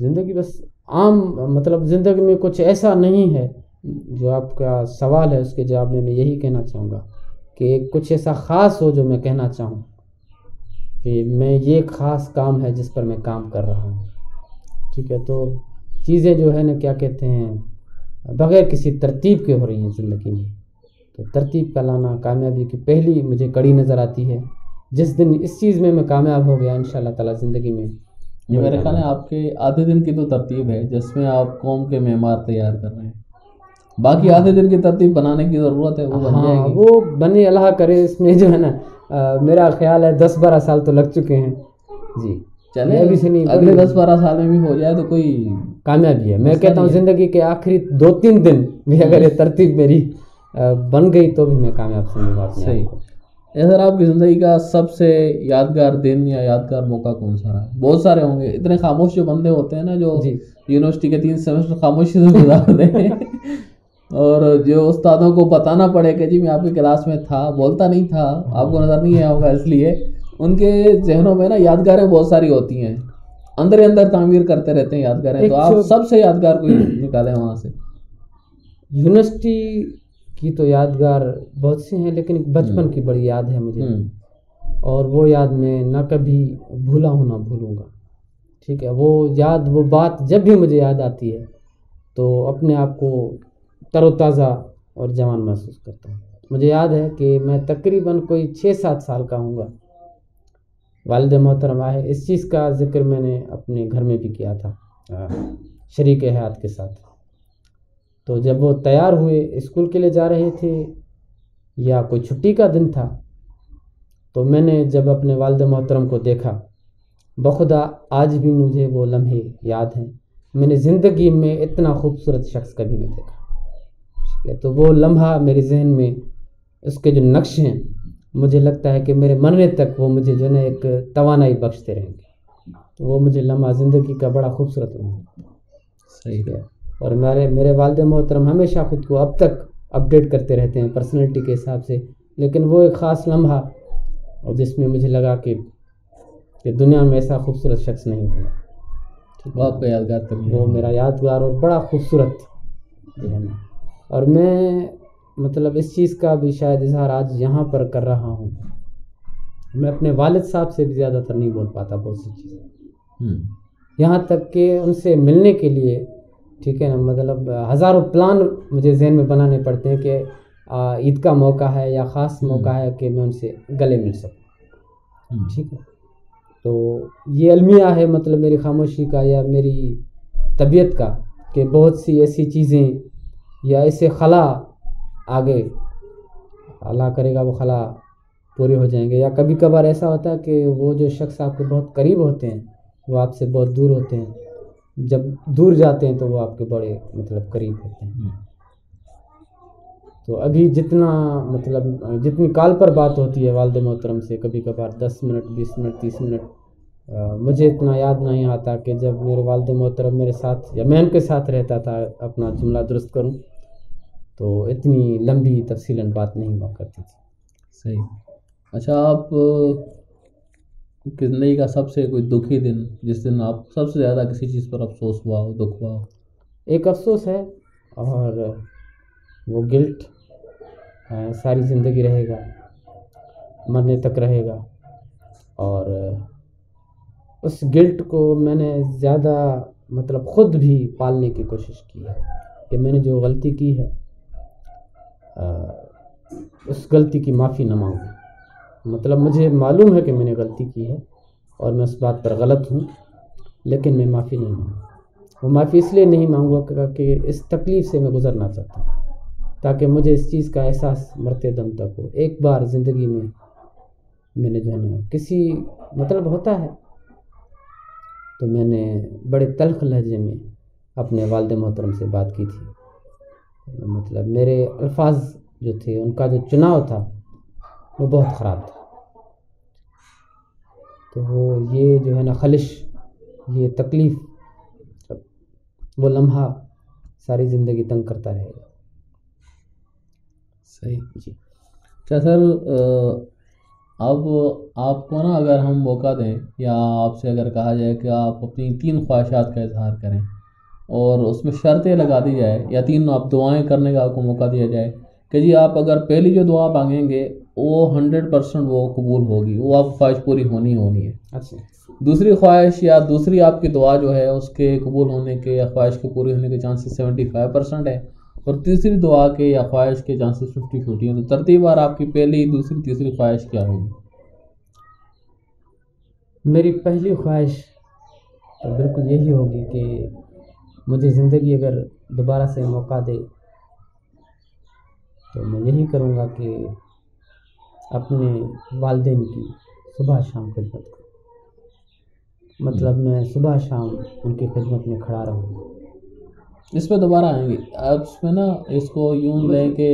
زندگی بس عام، مطلب زندگی میں کچھ ایسا نہیں ہے. جو آپ کا سوال ہے اس کے جواب میں یہی کہنا چاہوں گا کہ کچھ ایسا خاص ہو جو میں کہنا چاہوں کہ میں یہ خاص کام ہے جس پر میں کام کر رہا ہوں. ٹھیک ہے، تو چیزیں جو ہے نا کیا کہتے ہیں بغیر کسی ترتیب کے ہو رہی ہیں زندگی میں. تو ترتیب کا لانا کامیابی کی پہلی مجھے کڑی نظر آتی ہے. جس دن اس چیز میں کامیاب ہو گیا انشاءاللہ تعالی زندگی میں، یہ میرے خیال ہے آپ کے آدھے دن کی تو ترتیب ہے جس میں آپ قوم کے معمار تیار کر رہے ہیں. باقی آدھے دن کی ترتیب بنانے کی ضرورت ہے، وہ بن جائے گی. وہ بنے اللہ کرے. اس میں جو ہے نا میرا خیال ہے 10-12 سال تو لگ چکے ہیں. جی چلے ابھی سے نہیں، اگلے 10-12 سال میں بھی ہو جائے تو کوئی کامیابی ہے. میں کہتا ہوں زندگی کے آخری 2-3 دن بھی اگر یہ ترتیب میری بن گئی تو بھی میں کامیاب سمجھوں گا. صحیح. سر آپ کی زندگی کا سب سے یادگار دن یا یادگار موقع کون سا رہا ہے؟ بہت سارے ہوں گے. اتنے خاموش جو بندے ہوتے ہیں نا جو یونیورسٹی کے 3 سیمسٹر خاموشی سے گزارتے ہیں اور جو استادوں کو بتانا پڑے کہ جی میں آپ کی کلاس میں تھا، بولتا نہیں تھا، آپ کو نظر نہیں آیا ہوگا اس لیے ان کے ذہنوں میں نا یادگاریں بہت ساری ہوتی ہیں، اندر تعمیر کرتے رہتے ہیں یادگاریں. تو آپ سب سے یادگار کوئی نکالیں وہاں سے. یونیورسٹی کی تو یادگار بہت سی ہیں لیکن بچپن کی بڑی یاد ہے مجھے، اور وہ یاد میں نہ کبھی بھولا ہوں نہ بھولوں گا. ٹھیک ہے، وہ یاد، وہ بات جب بھی مجھے یاد آتی ہے تو اپنے آپ کو تر و تازہ اور جوان محسوس کرتا ہوں. مجھے یاد ہے کہ میں تقریباً کوئی 6-7 سال کا ہوں گا. والد محترم آئے. اس چیز کا ذکر میں نے اپنے گھر میں بھی کیا تھا شریک حیات کے ساتھ. تو جب وہ تیار ہوئے اسکول کے لیے جا رہے تھے یا کوئی چھٹی کا دن تھا تو میں نے جب اپنے والد محترم کو دیکھا، بخدا آج بھی مجھے وہ لمحے یاد ہیں. میں نے زندگی میں اتنا خوبصورت شخص کبھی نہیں دیکھا. ٹھیک ہے، تو وہ لمحہ میرے ذہن میں اس کے جو نقش ہیں مجھے لگتا ہے کہ میرے مرنے تک وہ مجھے جو ہے نا ایک توانائی بخشتے رہیں گے. تو وہ مجھے لمحہ زندگی کا بڑا خوبصورت لمحہ. صحیح ہے. اور میرے والد محترم ہمیشہ خود کو اب تک اپڈیٹ کرتے رہتے ہیں پرسنالٹی کے حساب سے، لیکن وہ ایک خاص لمحہ اور جس میں مجھے لگا کہ دنیا میں ایسا خوبصورت شخص نہیں ہے. وہ آپ کا یادگار تک وہ میرا یادگار اور بڑا خوبصورت جو ہے نا. اور میں مطلب اس چیز کا بھی شاید اظہار آج یہاں پر کر رہا ہوں. میں اپنے والد صاحب سے بھی زیادہ تر نہیں بول پاتا بہت سی چیزیں، یہاں تک کہ ان سے ملنے کے لیے ٹھیک ہے نا مطلب ہزاروں پلان مجھے ذہن میں بنانے پڑتے ہیں کہ عید کا موقع ہے یا خاص موقع ہے کہ میں ان سے گلے مل سکوں. ٹھیک ہے، تو یہ المیہ ہے مطلب میری خاموشی کا یا میری طبیعت کا کہ بہت سی ایسی چیزیں یا ایسے خلا آگے اللہ کرے گا وہ خلا پورے ہو جائیں گے، یا کبھی کبھار ایسا ہوتا ہے کہ وہ جو شخص آپ کے بہت قریب ہوتے ہیں وہ آپ سے بہت دور ہوتے ہیں. جب دور جاتے ہیں تو وہ آپ کے بڑے مطلب قریب ہوتے ہیں. تو ابھی جتنا مطلب جتنی کال پر بات ہوتی ہے والد محترم سے کبھی کبھار 10 منٹ 20 منٹ 30 منٹ مجھے اتنا یاد نہیں آتا کہ جب میرے والد محترم میرے ساتھ یا میں ان کے ساتھ رہتا تھا اپنا جملہ درست کروں تو اتنی لمبی تفصیلاً بات نہیں ہوا کرتی تھی. صحیح. اچھا، آپ زندگی کا سب سے کوئی دکھی دن جس دن آپ سب سے زیادہ کسی چیز پر افسوس ہوا ہو، دکھ ہوا ہو؟ ایک افسوس ہے اور وہ گلٹ ساری زندگی رہے گا، مرنے تک رہے گا. اور اس گلٹ کو میں نے زیادہ مطلب خود بھی پالنے کی کوشش کی ہے کہ میں نے جو غلطی کی ہے اس غلطی کی معافی نہ مانگوں. مطلب مجھے معلوم ہے کہ میں نے غلطی کی ہے اور میں اس بات پر غلط ہوں، لیکن میں معافی نہیں مانگوں. وہ معافی اس لیے نہیں مانگوں کہ اس تکلیف سے میں گزرنا چاہتا ہوں، تاکہ مجھے اس چیز کا احساس مرتے دم تک ہو. ایک بار زندگی میں نے جو ہے نا کسی مطلب ہوتا ہے، تو میں نے بڑے تلخ لہجے میں اپنے والد محترم سے بات کی تھی. مطلب میرے الفاظ جو تھے، ان کا جو چناؤ تھا وہ بہت خراب تھا. تو وہ یہ جو ہے نا خلش، یہ تکلیف، وہ لمحہ ساری زندگی تنگ کرتا رہے گا. صحیح جی. اچھا سر، اب آپ کو نا اگر ہم موقع دیں یا آپ سے اگر کہا جائے کہ آپ اپنی 3 خواہشات کا اظہار کریں اور اس میں شرطیں لگا دی جائے، یا 3 آپ دعائیں کرنے کا آپ کو موقع دیا جائے کہ جی آپ اگر پہلی جو دعا مانگیں گے وہ 100% وہ قبول ہوگی، وہ آپ خواہش پوری ہونی ہے. اچھا. دوسری خواہش یا دوسری آپ کی دعا جو ہے اس کے قبول ہونے کے یا خواہش کے پوری ہونے کے چانسز 75% ہے، اور تیسری دعا کے یا خواہش کے چانسز 50-50 ہیں. تو ترتیب بار آپ کی پہلی، دوسری، تیسری خواہش کیا ہوگی؟ میری پہلی خواہش تو بالکل یہی ہوگی کہ مجھے زندگی اگر دوبارہ سے موقع دے تو میں یہی کروں گا کہ اپنے والدین کی صبح شام خدمت کروں. مطلب میں صبح شام ان کی خدمت میں کھڑا رہوں. اس پہ دوبارہ آئیں گے آپ. اس میں نا اس کو یوں لیں کہ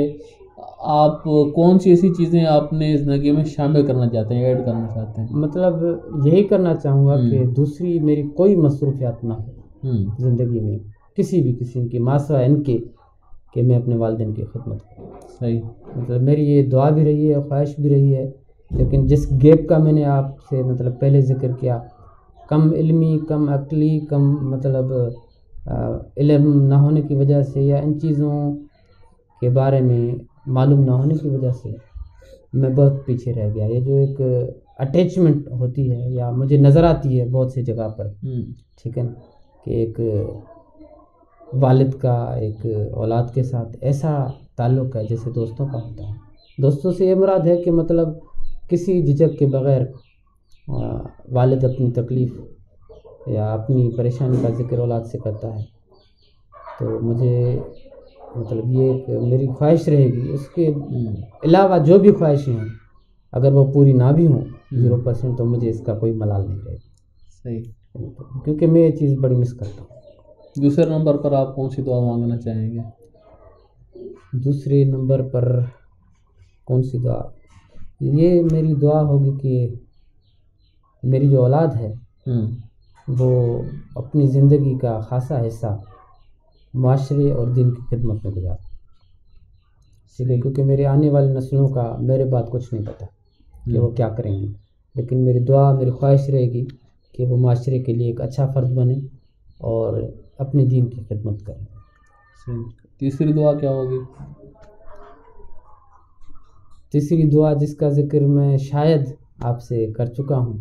آپ کون سی ایسی چیزیں اپنے زندگی میں شامل کرنا چاہتے ہیں، ایڈ کرنا چاہتے ہیں؟ مطلب یہی کرنا چاہوں گا کہ دوسری میری کوئی مصروفیات نہ ہو زندگی میں، کسی بھی قسم کی، ما سوائے ان کے کہ میں اپنے والدین کی خدمت کروں. صحیح. مطلب میری یہ دعا بھی رہی ہے، خواہش بھی رہی ہے. لیکن جس گیپ کا میں نے آپ سے مطلب پہلے ذکر کیا، کم علمی، کم عقلی، کم مطلب علم نہ ہونے کی وجہ سے یا ان چیزوں کے بارے میں معلوم نہ ہونے کی وجہ سے میں بہت پیچھے رہ گیا. یہ جو ایک اٹیچمنٹ ہوتی ہے یا مجھے نظر آتی ہے بہت سی جگہ پر، ٹھیک ہے نا، کہ ایک والد کا ایک اولاد کے ساتھ ایسا تعلق ہے جیسے دوستوں کا ہوتا ہے. دوستوں سے یہ مراد ہے کہ مطلب کسی جھجک کے بغیر والد اپنی تکلیف یا اپنی پریشانی کا ذکر اولاد سے کرتا ہے. تو مجھے مطلب یہ ایک میری خواہش رہے گی. اس کے علاوہ جو بھی خواہشیں ہیں اگر وہ پوری نہ بھی ہوں 0%، تو مجھے اس کا کوئی ملال نہیں رہے گا. صحیح. کیونکہ میں یہ چیز بڑی مس کرتا ہوں. دوسرے نمبر پر آپ کون سی دعا مانگنا چاہیں گے؟ دوسرے نمبر پر کون سی دعا؟ یہ میری دعا ہوگی کہ میری جو اولاد ہے وہ اپنی زندگی کا خاصا حصہ معاشرے اور دین کی خدمت میں گزارے. ٹھیک ہے، کیونکہ میرے آنے والی نسلوں کا میرے بعد کچھ نہیں پتہ کہ وہ کیا کریں گے. لیکن میری دعا، میری خواہش رہے گی کہ وہ معاشرے کے لیے ایک اچھا فرد بنے اور اپنے دین کی خدمت کریں. تیسری دعا کیا ہوگی؟ تیسری دعا جس کا ذکر میں شاید آپ سے کر چکا ہوں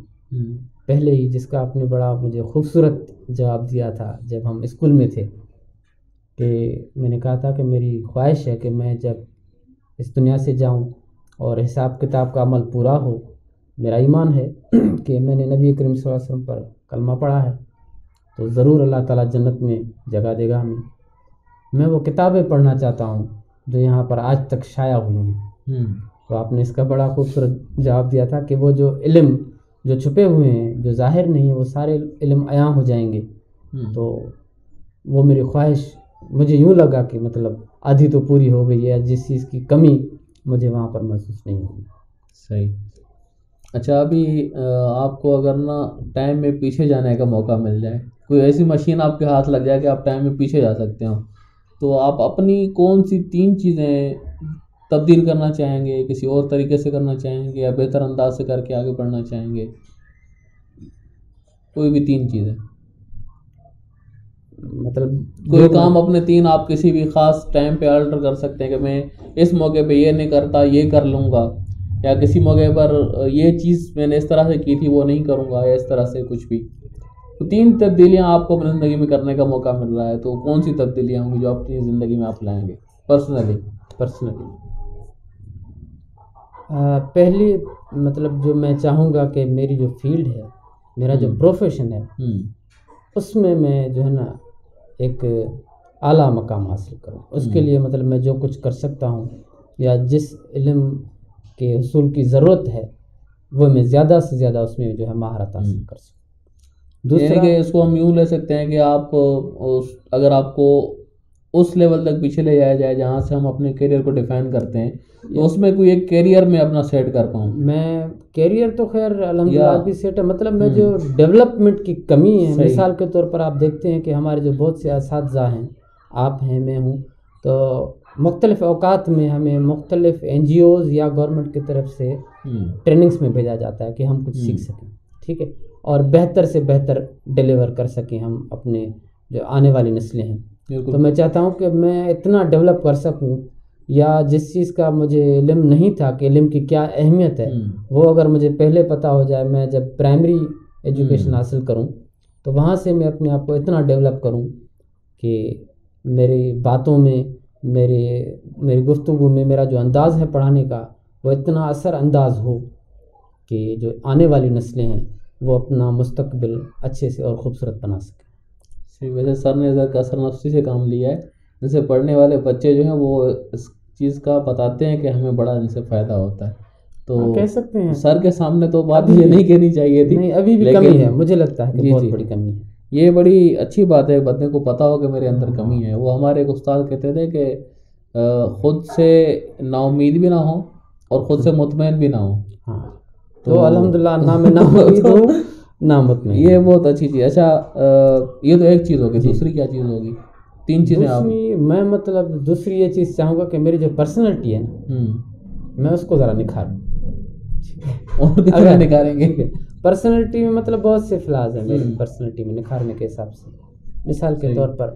پہلے ہی، جس کا آپ نے بڑا مجھے خوبصورت جواب دیا تھا جب ہم اسکول میں تھے، کہ میں نے کہا تھا کہ میری خواہش ہے کہ میں جب اس دنیا سے جاؤں اور حساب کتاب کا عمل پورا ہو، میرا ایمان ہے کہ میں نے نبی کریم صلی اللہ علیہ وسلم پر کلمہ پڑھا ہے تو ضرور اللہ تعالیٰ جنت میں جگہ دے گا ہمیں. میں وہ کتابیں پڑھنا چاہتا ہوں جو یہاں پر آج تک شائع ہوئی ہیں. تو آپ نے اس کا بڑا خوبصورت جواب دیا تھا کہ وہ جو علم جو چھپے ہوئے ہیں، جو ظاہر نہیں ہیں، وہ سارے علم عیاں ہو جائیں گے. تو وہ میری خواہش، مجھے یوں لگا کہ مطلب آدھی تو پوری ہو گئی ہے، جس چیز کی کمی مجھے وہاں پر محسوس نہیں ہوگی. صحیح. اچھا، ابھی آپ کو اگر نا ٹائم میں پیچھے جانے کا موقع مل جائے، کوئی ایسی مشین آپ کے ہاتھ لگ جائے کہ آپ ٹائم میں پیچھے جا سکتے ہو، تو آپ اپنی کون سی 3 چیزیں تبدیل کرنا چاہیں گے، کسی اور طریقے سے کرنا چاہیں گے یا بہتر انداز سے کر کے آگے بڑھنا چاہیں گے؟ کوئی بھی 3 چیزیں. مطلب کوئی کام اپنے 3 آپ کسی بھی خاص ٹائم پہ آلٹر کر سکتے ہیں کہ میں اس موقع پہ یہ نہیں کرتا یہ کر لوں گا، یا کسی موقع پر یہ چیز میں نے اس طرح سے کی تھی وہ نہیں کروں گا، یا اس طرح سے کچھ بھی. تو 3 تبدیلیاں آپ کو اپنی زندگی میں کرنے کا موقع مل رہا ہے، تو کون سی تبدیلیاں ہوں گی جو اپنی زندگی میں آپ لائیں گے پرسنلی؟ پہلی مطلب جو میں چاہوں گا کہ میری جو فیلڈ ہے، میرا جو پروفیشن ہے، اس میں جو ہے نا ایک اعلیٰ مقام حاصل کروں. اس کے لیے مطلب میں جو کچھ کر سکتا ہوں یا جس علم کے حصول کی ضرورت ہے وہ میں زیادہ سے زیادہ اس میں جو ہے مہارت حاصل کر سکوں. یعنی کہ اس کو ہم یوں لے سکتے ہیں کہ آپ اگر آپ کو اس لیول تک پیچھے لے جایا جائے جہاں سے ہم اپنے کیریئر کو ڈیفائن کرتے ہیں، تو اس میں کوئی ایک کیریئر میں اپنا سیٹ کر پاؤں. میں کیریئر تو خیر الحمدللہ بھی سیٹ ہے، مطلب میں جو ڈیولپمنٹ کی کمی ہے، مثال کے طور پر آپ دیکھتے ہیں کہ ہمارے جو بہت سے اساتذہ ہیں، آپ ہیں، میں ہوں، تو مختلف اوقات میں ہمیں مختلف NGOs یا گورنمنٹ کی طرف سے ٹریننگز میں بھیجا جاتا ہے کہ ہم کچھ سیکھ سکیں، ٹھیک ہے، اور بہتر سے بہتر ڈیلیور کر سکیں ہم اپنے جو آنے والی نسلیں ہیں. تو میں چاہتا ہوں کہ میں اتنا ڈیولپ کر سکوں، یا جس چیز کا مجھے علم نہیں تھا کہ علم کی کیا اہمیت ہے، وہ اگر مجھے پہلے پتہ ہو جائے، میں جب پرائمری ایجوکیشن حاصل کروں تو وہاں سے میں اپنے آپ کو اتنا ڈیولپ کروں کہ میری باتوں میں، میری گفتگو میں میرا جو انداز ہے پڑھانے کا وہ اتنا اثر انداز ہو کہ جو آنے والی نسلیں ہیں وہ اپنا مستقبل اچھے سے اور خوبصورت بنا سکیں. ویسے سر نے ادھر کا اثر نفسی سے کام لیا ہے، جیسے پڑھنے والے بچے جو ہیں وہ اس چیز کا بتاتے ہیں کہ ہمیں بڑا ان سے فائدہ ہوتا ہے، تو کہہ سکتے ہیں سر کے سامنے تو بات یہ نہیں کہنی چاہیے تھی. نہیں، ابھی بھی کمی ہے، مجھے لگتا ہے کہ بہت بڑی کمی ہے. یہ بڑی اچھی بات ہے، بندے کو پتہ ہو کہ میرے اندر کمی ہے. وہ ہمارے ایک استاد کہتے تھے کہ خود سے نا امید بھی نہ ہوں اور خود سے مطمئن بھی نہ ہوں. تو الحمدللہ نہ میں نا امید ہوں نہ مطمئن. یہ بہت اچھی چیز. اچھا، یہ تو ایک چیز ہوگی، دوسری کیا چیز ہوگی؟ 3 چیزیں آپ. میں مطلب دوسری یہ چیز چاہوں گا کہ میری جو پرسنالٹی ہے نا، میں اس کو ذرا نکھاروں. اور کتنا نکھاریں گے؟ پرسنالٹی میں مطلب بہت سے فلاز ہیں میری پرسنالٹی میں نکھارنے کے حساب سے. مثال کے طور پر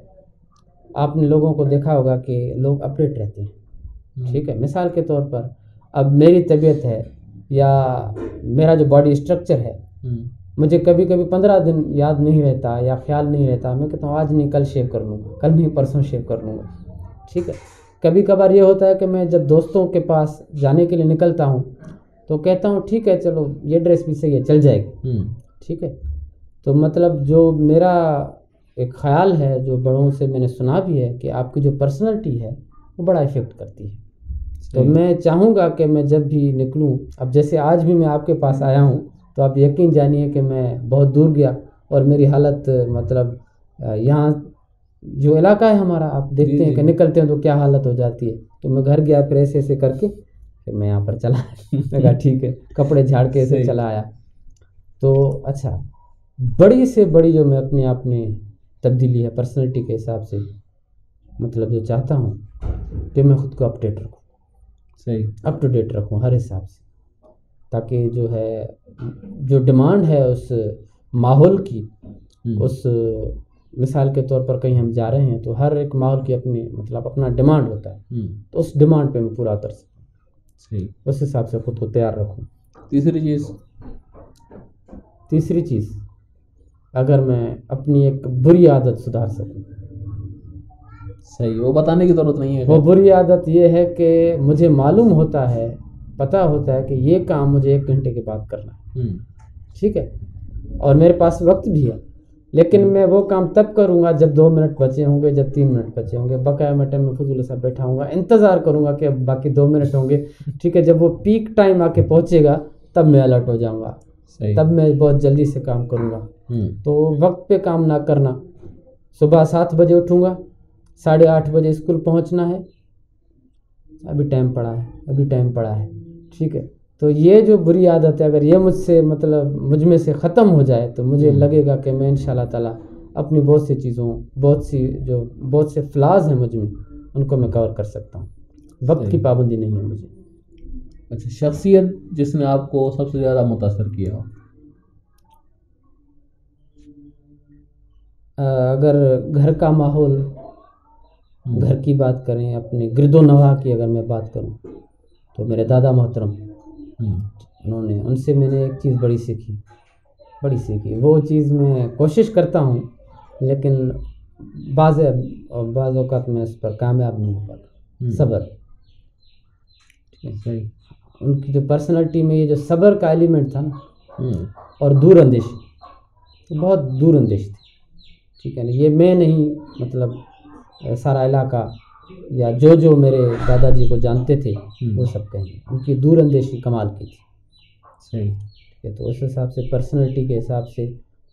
آپ نے لوگوں کو دیکھا ہوگا کہ لوگ اپڈیٹ رہتے ہیں، ٹھیک ہے. مثال کے طور پر اب میری طبیعت ہے یا میرا جو باڈی اسٹرکچر ہے، مجھے کبھی کبھی 15 دن یاد نہیں رہتا یا خیال نہیں رہتا، میں کہتا ہوں آج نہیں کل شیو کر لوں گا، کل نہیں پرسوں شیو کر لوں گا، ٹھیک ہے. کبھی کبھار یہ ہوتا ہے کہ میں جب دوستوں کے پاس جانے کے لیے نکلتا ہوں تو کہتا ہوں ٹھیک ہے چلو یہ ڈریس بھی صحیح ہے، چل جائے گی، ٹھیک ہے. تو مطلب جو میرا ایک خیال ہے، جو بڑوں سے میں نے سنا بھی ہے کہ آپ کی جو پرسنالٹی ہے وہ بڑا افیکٹ کرتی ہے. تو میں چاہوں گا کہ میں جب بھی نکلوں، اب جیسے آج بھی میں آپ کے پاس آیا ہوں تو آپ یقین جانیے کہ میں بہت دور گیا اور میری حالت مطلب یہاں جو علاقہ ہے ہمارا، آپ دیکھتے ہیں کہ نکلتے ہیں تو کیا حالت ہو جاتی ہے. تو میں گھر گیا پھر ایسے کر کے پھر میں یہاں پر چلا میں کہا ٹھیک ہے، کپڑے جھاڑ کے ایسے چلا آیا. تو اچھا، بڑی سے بڑی جو میں اپنے آپ میں تبدیلی ہے پرسنالٹی کے حساب سے، مطلب جو چاہتا ہوں کہ میں خود کو اپڈیٹ رکھوں، اپ ٹو ڈیٹ رکھوں ہر حساب سے، تاکہ جو ہے جو ڈیمانڈ ہے اس ماحول کی، اس مثال کے طور پر کہیں ہم جا رہے ہیں تو ہر ایک ماحول کی اپنی مطلب اپنا ڈیمانڈ ہوتا ہے، تو اس ڈیمانڈ پہ میں پورا اتر سکوں، اس حساب سے خود کو تیار رکھوں. تیسری چیز اگر میں اپنی ایک بری عادت سدھار سکوں. صحیح، وہ بتانے کی ضرورت نہیں ہے. وہ بری عادت یہ ہے کہ مجھے معلوم ہوتا ہے، پتہ ہوتا ہے کہ یہ کام مجھے 1 گھنٹے کے بعد کرنا ہے، ٹھیک ہے، اور میرے پاس وقت بھی ہے، لیکن میں وہ کام تب کروں گا جب 2 منٹ بچے ہوں گے، جب 3 منٹ بچے ہوں گے. بقایا میں ٹائم میں فضول سا بیٹھا ہوں گا، انتظار کروں گا کہ اب باقی 2 منٹ ہوں گے، ٹھیک ہے. جب وہ پیک ٹائم آ کے پہنچے گا تب میں الرٹ ہو جاؤں گا، تب میں بہت جلدی سے کام کروں گا. تو وقت پہ کام نہ کرنا. صبح 7 بجے اٹھوں گا، 8:30 بجے اسکول پہنچنا ہے، ابھی ٹائم پڑا ہے، ٹھیک ہے. تو یہ جو بری عادت ہے اگر یہ مجھ میں سے ختم ہو جائے تو مجھے لگے گا کہ میں انشاءاللہ تعالیٰ اپنی بہت سے فلاز ہیں مجھ میں، ان کو میں کور کر سکتا ہوں. وقت کی پابندی نہیں ہے مجھے. اچھا، شخصیت جس نے آپ کو سب سے زیادہ متاثر کیا ہو؟ اگر گھر کا ماحول، گھر کی بات کریں، اپنے گرد و نواح کی اگر میں بات کروں تو میرے دادا محترم ان سے میں نے ایک چیز بڑی سیکھی. وہ چیز میں کوشش کرتا ہوں لیکن بعض اوقات میں اس پر کامیاب نہیں ہو پاتا. صبر. ان کی جو پرسنالٹی میں یہ جو صبر کا ایلیمنٹ تھا نا، اور دور اندیشی، بہت دور اندیش تھی. ٹھیک ہے نا. یہ میں نہیں، مطلب سارا علاقہ یا جو میرے دادا جی کو جانتے تھے وہ سب کہیں گے ان کی دور اندیشی کمال کی تھی. صحیح. تو اس حساب سے پرسنالٹی کے حساب سے،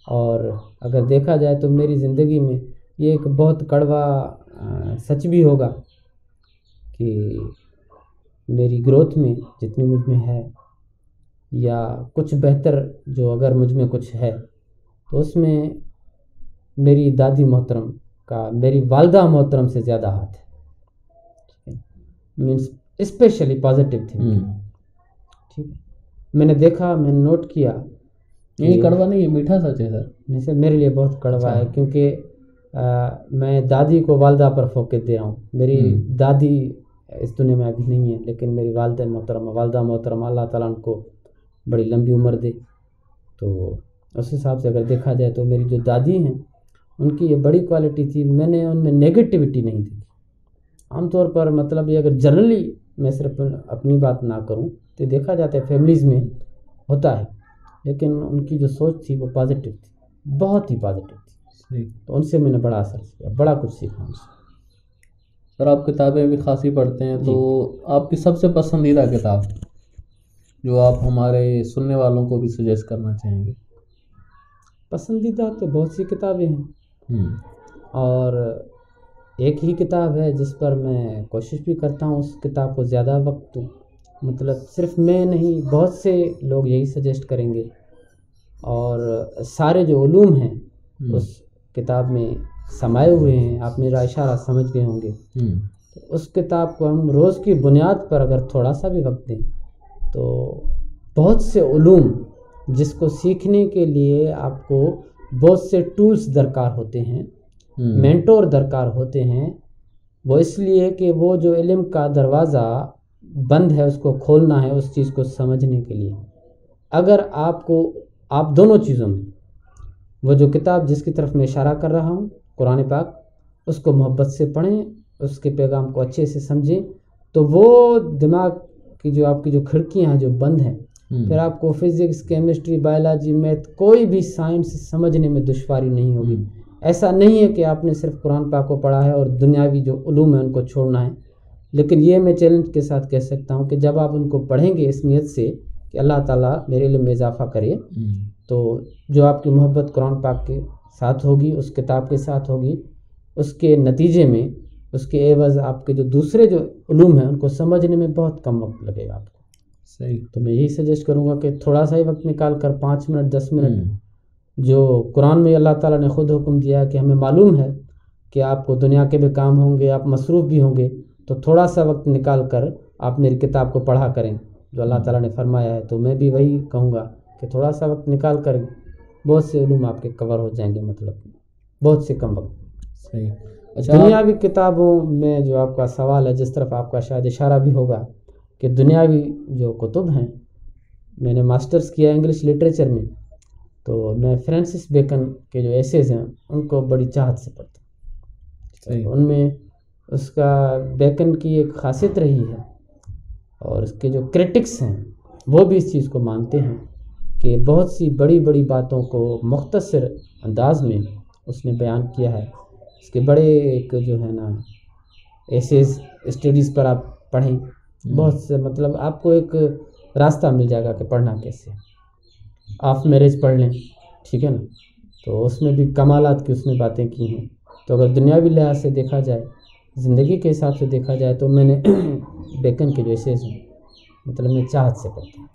اور اگر دیکھا جائے تو میری زندگی میں یہ ایک بہت کڑوا سچ بھی ہوگا کہ میری گروتھ میں جتنی مجھ میں ہے، یا کچھ بہتر جو اگر مجھ میں کچھ ہے، تو اس میں میری دادی محترم کا، میری والدہ محترم سے زیادہ ہاتھ ہے. Means specially positive think. ٹھیک ہے. میں نے دیکھا، میں نے نوٹ کیا. یہ کڑوا نہیں، یہ میٹھا سچ ہے سر. میرے لیے بہت کڑوا ہے، کیونکہ میں دادی کو والدہ پر فوکس دے رہا ہوں. میری دادی اس دنیا میں ابھی نہیں ہے، لیکن میری والدہ محترمہ اللہ تعالیٰ ان کو بڑی لمبی عمر دے. تو اس حساب سے اگر دیکھا جائے تو میری جو دادی ہیں ان کی یہ بڑی کوالٹی تھی، میں نے ان میں نیگیٹیوٹی نہیں دیکھی. عام طور پر مطلب یہ اگر جنرلی میں صرف اپنی بات نہ کروں تو دیکھا جاتا ہے فیملیز میں ہوتا ہے، لیکن ان کی جو سوچ تھی وہ پازیٹیو تھی، بہت ہی پازیٹیو تھی. تو ان سے میں نے بڑا اثر کیا، بڑا کچھ سیکھا ان سے. سر آپ کتابیں بھی خاصی پڑھتے ہیں، تو آپ کی سب سے پسندیدہ کتاب جو آپ ہمارے سننے والوں کو بھی سجیسٹ کرنا چاہیں گے؟ پسندیدہ تو بہت سی کتابیں ہیں، اور ایک ہی کتاب ہے جس پر میں کوشش بھی کرتا ہوں اس کتاب کو زیادہ وقت دوں. مطلب صرف میں نہیں، بہت سے لوگ یہی سجیسٹ کریں گے، اور سارے جو علوم ہیں اس کتاب میں سمائے ہوئے ہیں. آپ میرا اشارہ سمجھ گئے ہوں گے. اس کتاب کو ہم روز کی بنیاد پر اگر تھوڑا سا بھی وقت دیں تو بہت سے علوم جس کو سیکھنے کے لیے آپ کو بہت سے ٹولز درکار ہوتے ہیں، مینٹور درکار ہوتے ہیں. وہ اس لیے کہ وہ جو علم کا دروازہ بند ہے اس کو کھولنا ہے، اس چیز کو سمجھنے کے لیے. اگر آپ دونوں چیزوں میں، وہ جو کتاب جس کی طرف میں اشارہ کر رہا ہوں قرآن پاک، اس کو محبت سے پڑھیں، اس کے پیغام کو اچھے سے سمجھیں، تو وہ دماغ کی جو آپ کی جو کھڑکیاں ہیں جو بند ہیں، پھر آپ کو فزکس، کیمسٹری، بایولوجی، میتھ، کوئی بھی سائنس سمجھنے میں دشواری نہیں ہوگی. ایسا نہیں ہے کہ آپ نے صرف قرآن پاک کو پڑھا ہے اور دنیاوی جو علوم ہیں ان کو چھوڑنا ہے. لیکن یہ میں چیلنج کے ساتھ کہہ سکتا ہوں کہ جب آپ ان کو پڑھیں گے اس نیت سے کہ اللہ تعالیٰ میرے علم میں اضافہ کرے، تو جو آپ کی محبت قرآن پاک کے ساتھ ہوگی، اس کتاب کے ساتھ ہوگی، اس کے نتیجے میں، اس کے عوض آپ کے جو دوسرے جو علوم ہیں ان کو سمجھنے میں بہت کم وقت لگے گا آپ کو. صحیح. تو میں یہی سجیسٹ کروں گا کہ تھوڑا سا ہی وقت نکال کر 5 منٹ 10 منٹ، جو قرآن میں اللہ تعالیٰ نے خود حکم دیا ہے کہ ہمیں معلوم ہے کہ آپ کو دنیا کے بھی کام ہوں گے، آپ مصروف بھی ہوں گے، تو تھوڑا سا وقت نکال کر آپ میری کتاب کو پڑھا کریں جو اللہ تعالیٰ نے فرمایا ہے. تو میں بھی وہی کہوں گا کہ تھوڑا سا وقت نکال کر بہت سے علوم آپ کے کور ہو جائیں گے، مطلب بہت سے کم وقت. صحیح. دنیاوی کتابوں میں جو آپ کا سوال ہے، جس طرف آپ کا شاید اشارہ بھی ہوگا کہ دنیاوی جو کتب ہیں، میں نے ماسٹرز کیا انگلش لٹریچر میں، تو میں فرانسس بیکن کے جو ایسیز ہیں ان کو بڑی چاہت سے پڑھتا ہوں. ان میں اس کا بیکن کی ایک خاصیت رہی ہے، اور اس کے جو کرٹکس ہیں وہ بھی اس چیز کو مانتے ہیں کہ بہت سی بڑی بڑی باتوں کو مختصر انداز میں اس نے بیان کیا ہے. اس کے بڑے ایک جو ہے نا ایسیز اسٹڈیز پر آپ پڑھیں، بہت سے مطلب آپ کو ایک راستہ مل جائے گا کہ پڑھنا کیسے. آف میرج پڑھ لیں، ٹھیک ہے نا، تو اس میں بھی کمالات کی اس نے باتیں کی ہیں. تو اگر دنیاوی لحاظ سے دیکھا جائے، زندگی کے حساب سے دیکھا جائے، تو میں نے بیکن کے جو ایسیز ہیں مطلب میں چاہت سے پڑھتا ہوں.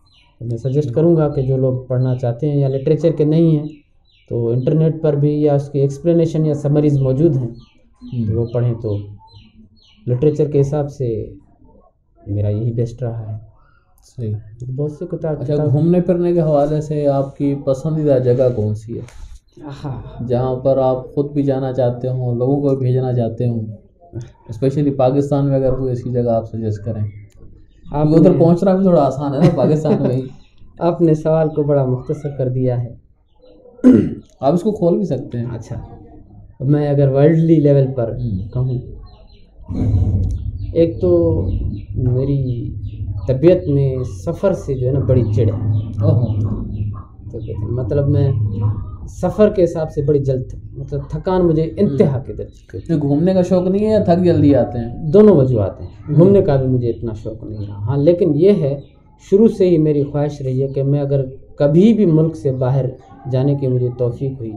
میں سجیسٹ کروں گا کہ جو لوگ پڑھنا چاہتے ہیں یا لٹریچر کے نہیں ہیں تو انٹرنیٹ پر بھی یا اس کی ایکسپلینیشن یا سمریز موجود ہیں، تو وہ پڑھیں. تو لٹریچر کے حساب سے میرا یہی بیسٹ رہا ہے. صحیح. بہت سی کتاب. اچھا، گھومنے پھرنے کے حوالے سے آپ کی پسندیدہ جگہ کون سی ہے؟ جہاں پر آپ خود بھی جانا چاہتے ہوں، لوگوں کو بھی بھیجنا چاہتے ہوں، اسپیشلی پاکستان میں اگر کوئی ایسی جگہ آپ سجیسٹ کریں؟ آپ ادھر پہنچنا بھی تھوڑا آسان ہے نا پاکستان میں ہی. آپ نے سوال کو بڑا مختصر کر دیا ہے. آپ اس کو کھول بھی سکتے ہیں. اچھا، میں اگر ورلڈلی لیول پر کہوں، ایک تو میری طبیعت میں سفر سے جو ہے نا بڑی چڑ ہے. مطلب میں سفر کے حساب سے بڑی جلد مطلب تھکان مجھے انتہا کے درجے. گھومنے کا شوق نہیں ہے یا تھک جلدی آتے ہیں؟ دونوں وجوہات ہیں. گھومنے کا بھی مجھے اتنا شوق نہیں رہا. ہاں لیکن یہ ہے شروع سے ہی میری خواہش رہی ہے کہ میں اگر کبھی بھی ملک سے باہر جانے کی مجھے توفیق ہوئی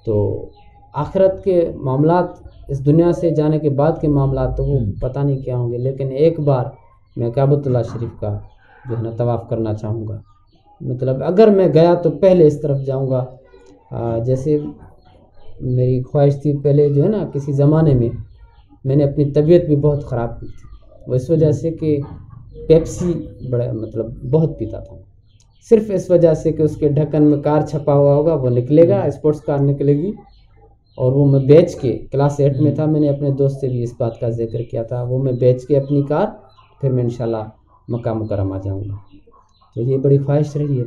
تو آخرت کے معاملات، اس دنیا سے جانے کے بعد کے معاملات تو وہ پتہ نہیں کیا ہوں گے، لیکن ایک بار میں کعبۃ اللہ شریف کا جو ہے نا طواف کرنا چاہوں گا. مطلب اگر میں گیا تو پہلے اس طرف جاؤں گا. جیسے میری خواہش تھی پہلے جو ہے نا کسی زمانے میں نے اپنی طبیعت بھی بہت خراب کی تھی، وہ اس وجہ سے کہ پیپسی بڑا مطلب بہت پیتا تھا، صرف اس وجہ سے کہ اس کے ڈھکن میں کار چھپا ہوا ہوگا، وہ نکلے گا، اسپورٹس کار نکلے گی، اور وہ میں بیچ کے کلاس 8 میں تھا، میں نے اپنے دوست سے بھی اس بات کا ذکر کیا تھا، وہ میں بیچ کے اپنی کار پھر میں انشاءاللہ مکہ مکرمہ جاؤں گا. تو یہ بڑی خواہش رہی ہے.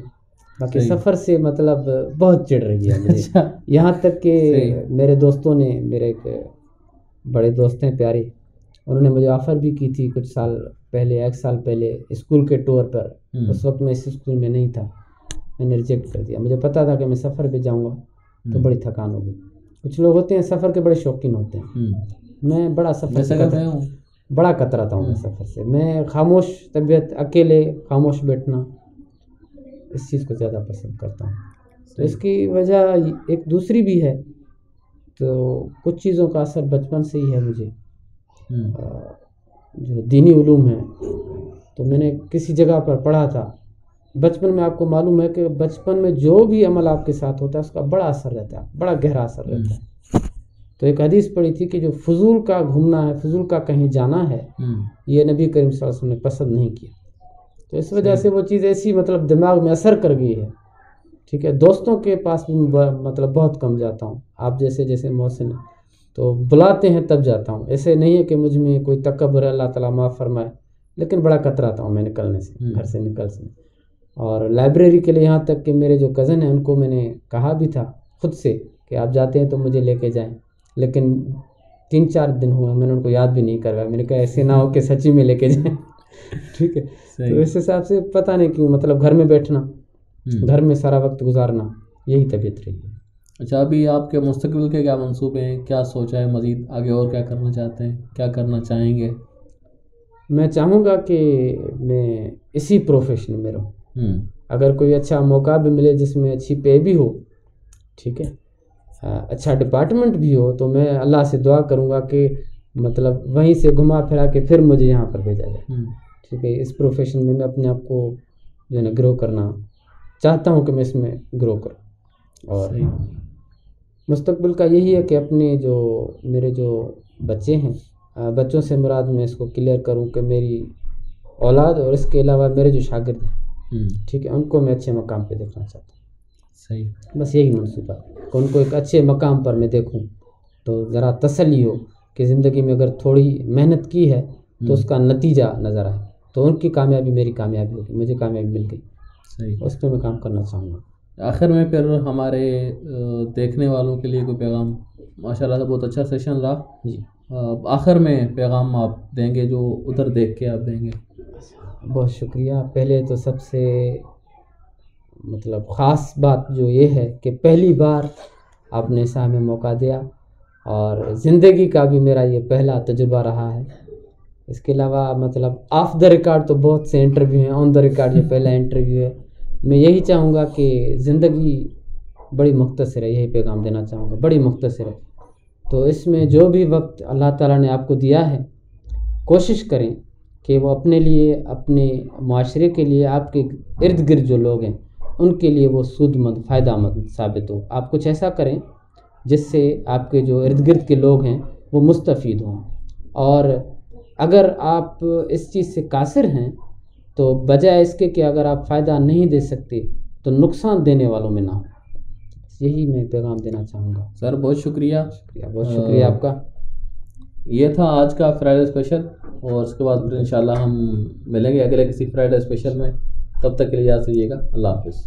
باقی سفر سے مطلب بہت چڑ رہی ہے مجھے. یہاں تک کہ میرے دوستوں نے، میرے ایک بڑے دوست ہیں پیارے، انہوں نے مجھے آفر بھی کی تھی کچھ سال پہلے، 1 سال پہلے اسکول کے ٹور پر. اس وقت میں اس اسکول میں نہیں تھا، میں نے ریجیکٹ کر دیا. مجھے پتا تھا کہ میں سفر پہ جاؤں گا تو بڑی تھکان ہوگی. کچھ لوگ ہوتے ہیں سفر کے بڑے شوقین ہوتے ہیں، میں بڑا بڑا کتراتا ہوں میں سفر سے. میں خاموش طبیعت، اکیلے خاموش بیٹھنا، اس چیز کو زیادہ پسند کرتا ہوں. تو اس کی وجہ ایک دوسری بھی ہے. تو کچھ چیزوں کا اثر بچپن سے ہی ہے مجھے. جو دینی علوم ہیں تو میں نے کسی جگہ پر پڑھا تھا بچپن میں. آپ کو معلوم ہے کہ بچپن میں جو بھی عمل آپ کے ساتھ ہوتا ہے اس کا بڑا اثر رہتا ہے، بڑا گہرا اثر رہتا ہے. تو ایک حدیث پڑھی تھی کہ جو فضول کا گھومنا ہے، فضول کا کہیں جانا ہے، یہ نبی کریم صلی اللہ علیہ وسلم نے پسند نہیں کیا. تو اس وجہ سے وہ چیز ایسی مطلب دماغ میں اثر کر گئی ہے. ٹھیک ہے، دوستوں کے پاس بھی مطلب بہت کم جاتا ہوں. آپ جیسے محسن تو بلاتے ہیں تب جاتا ہوں. ایسے نہیں ہے کہ مجھ میں کوئی تکبر ہے، اللہ تعالیٰ معاف فرمائے، لیکن بڑا کتراتا ہوں میں نکلنے سے، گھر سے نکل سے. اور لائبریری کے لیے یہاں تک کہ میرے جو کزن ہیں ان کو میں نے کہا بھی تھا خود سے کہ آپ جاتے ہیں تو مجھے لے کے جائیں، لیکن 3-4 دن ہوئے میں نے ان کو یاد بھی نہیں کروایا. میں نے کہا ایسے نہ ہو کہ سچی میں لے کے جائیں. ٹھیک ہے، تو اس حساب سے پتہ نہیں کیوں مطلب گھر میں بیٹھنا، گھر میں سارا وقت گزارنا، یہی طبیعت رہی ہے. اچھا، ابھی آپ کے مستقبل کے کیا منصوبے ہیں؟ کیا سوچا ہے مزید آگے، اور کیا کرنا چاہتے ہیں، کیا کرنا چاہیں گے؟ میں چاہوں گا کہ میں اسی پروفیشن میں رہوں. اگر کوئی اچھا موقع بھی ملے جس میں اچھی پے بھی ہو، ٹھیک ہے، اچھا ڈپارٹمنٹ بھی ہو، تو میں اللہ سے دعا کروں گا کہ مطلب وہیں سے گھما پھرا کے پھر مجھے یہاں پر بھیجا جائے. ٹھیک ہے، اس پروفیشن میں اپنے آپ کو جو ہے نا گرو کرنا چاہتا ہوں کہ میں اس میں گرو کروں. اور مستقبل کا یہی ہے کہ اپنے جو میرے جو بچے ہیں، بچوں سے مراد میں اس کو کلیئر کروں کہ میری اولاد اور اس کے علاوہ میرے جو شاگرد ہیں، ٹھیک ہے، ان کو میں اچھے مقام پہ دیکھنا چاہتا ہوں. صحیح، بس یہی منصوبہ کہ ان کو ایک اچھے مقام پر میں دیکھوں تو ذرا تسلی ہو کہ زندگی میں اگر تھوڑی محنت کی ہے تو اس کا نتیجہ نظر آئے. تو ان کی کامیابی میری کامیابی ہوگی، مجھے کامیابی مل گئی. صحیح، اس پہ میں کام کرنا چاہوں گا. آخر میں پھر ہمارے دیکھنے والوں کے لیے کوئی پیغام؟ ماشاء اللہ سے بہت اچھا سیشن رہا جی. آخر میں پیغام آپ دیں گے جو ادھر دیکھ کے آپ دیں گے؟ بہت شکریہ. پہلے تو سب سے مطلب خاص بات جو یہ ہے کہ پہلی بار آپ نے اس ہمیں موقع دیا، اور زندگی کا بھی میرا یہ پہلا تجربہ رہا ہے. اس کے علاوہ مطلب آف دا ریکارڈ تو بہت سے انٹرویو ہیں، آن دا ریکارڈ یہ پہلا انٹرویو ہے. میں یہی چاہوں گا کہ زندگی بڑی مختصر ہے، یہی پیغام دینا چاہوں گا، بڑی مختصر ہے. تو اس میں جو بھی وقت اللہ تعالیٰ نے آپ کو دیا ہے، کوشش کریں کہ وہ اپنے لیے، اپنے معاشرے کے لیے، آپ کے ارد گرد جو لوگ ہیں ان کے لیے وہ سود مند، فائدہ مند ثابت ہو. آپ کچھ ایسا کریں جس سے آپ کے جو ارد گرد کے لوگ ہیں وہ مستفید ہوں. اور اگر آپ اس چیز سے قاصر ہیں تو بجائے اس کے کہ اگر آپ فائدہ نہیں دے سکتے تو نقصان دینے والوں میں نہ ہو. یہی میں پیغام دینا چاہوں گا. سر بہت شکریہ. بہت شکریہ آپ کا. یہ تھا آج کا فرائیڈے اسپیشل، اور اس کے بعد پھر انشاءاللہ ہم ملیں گے اگلے کسی فرائیڈے اسپیشل میں. تب تک کے لیے اجازت دیجیے گا. اللہ حافظ.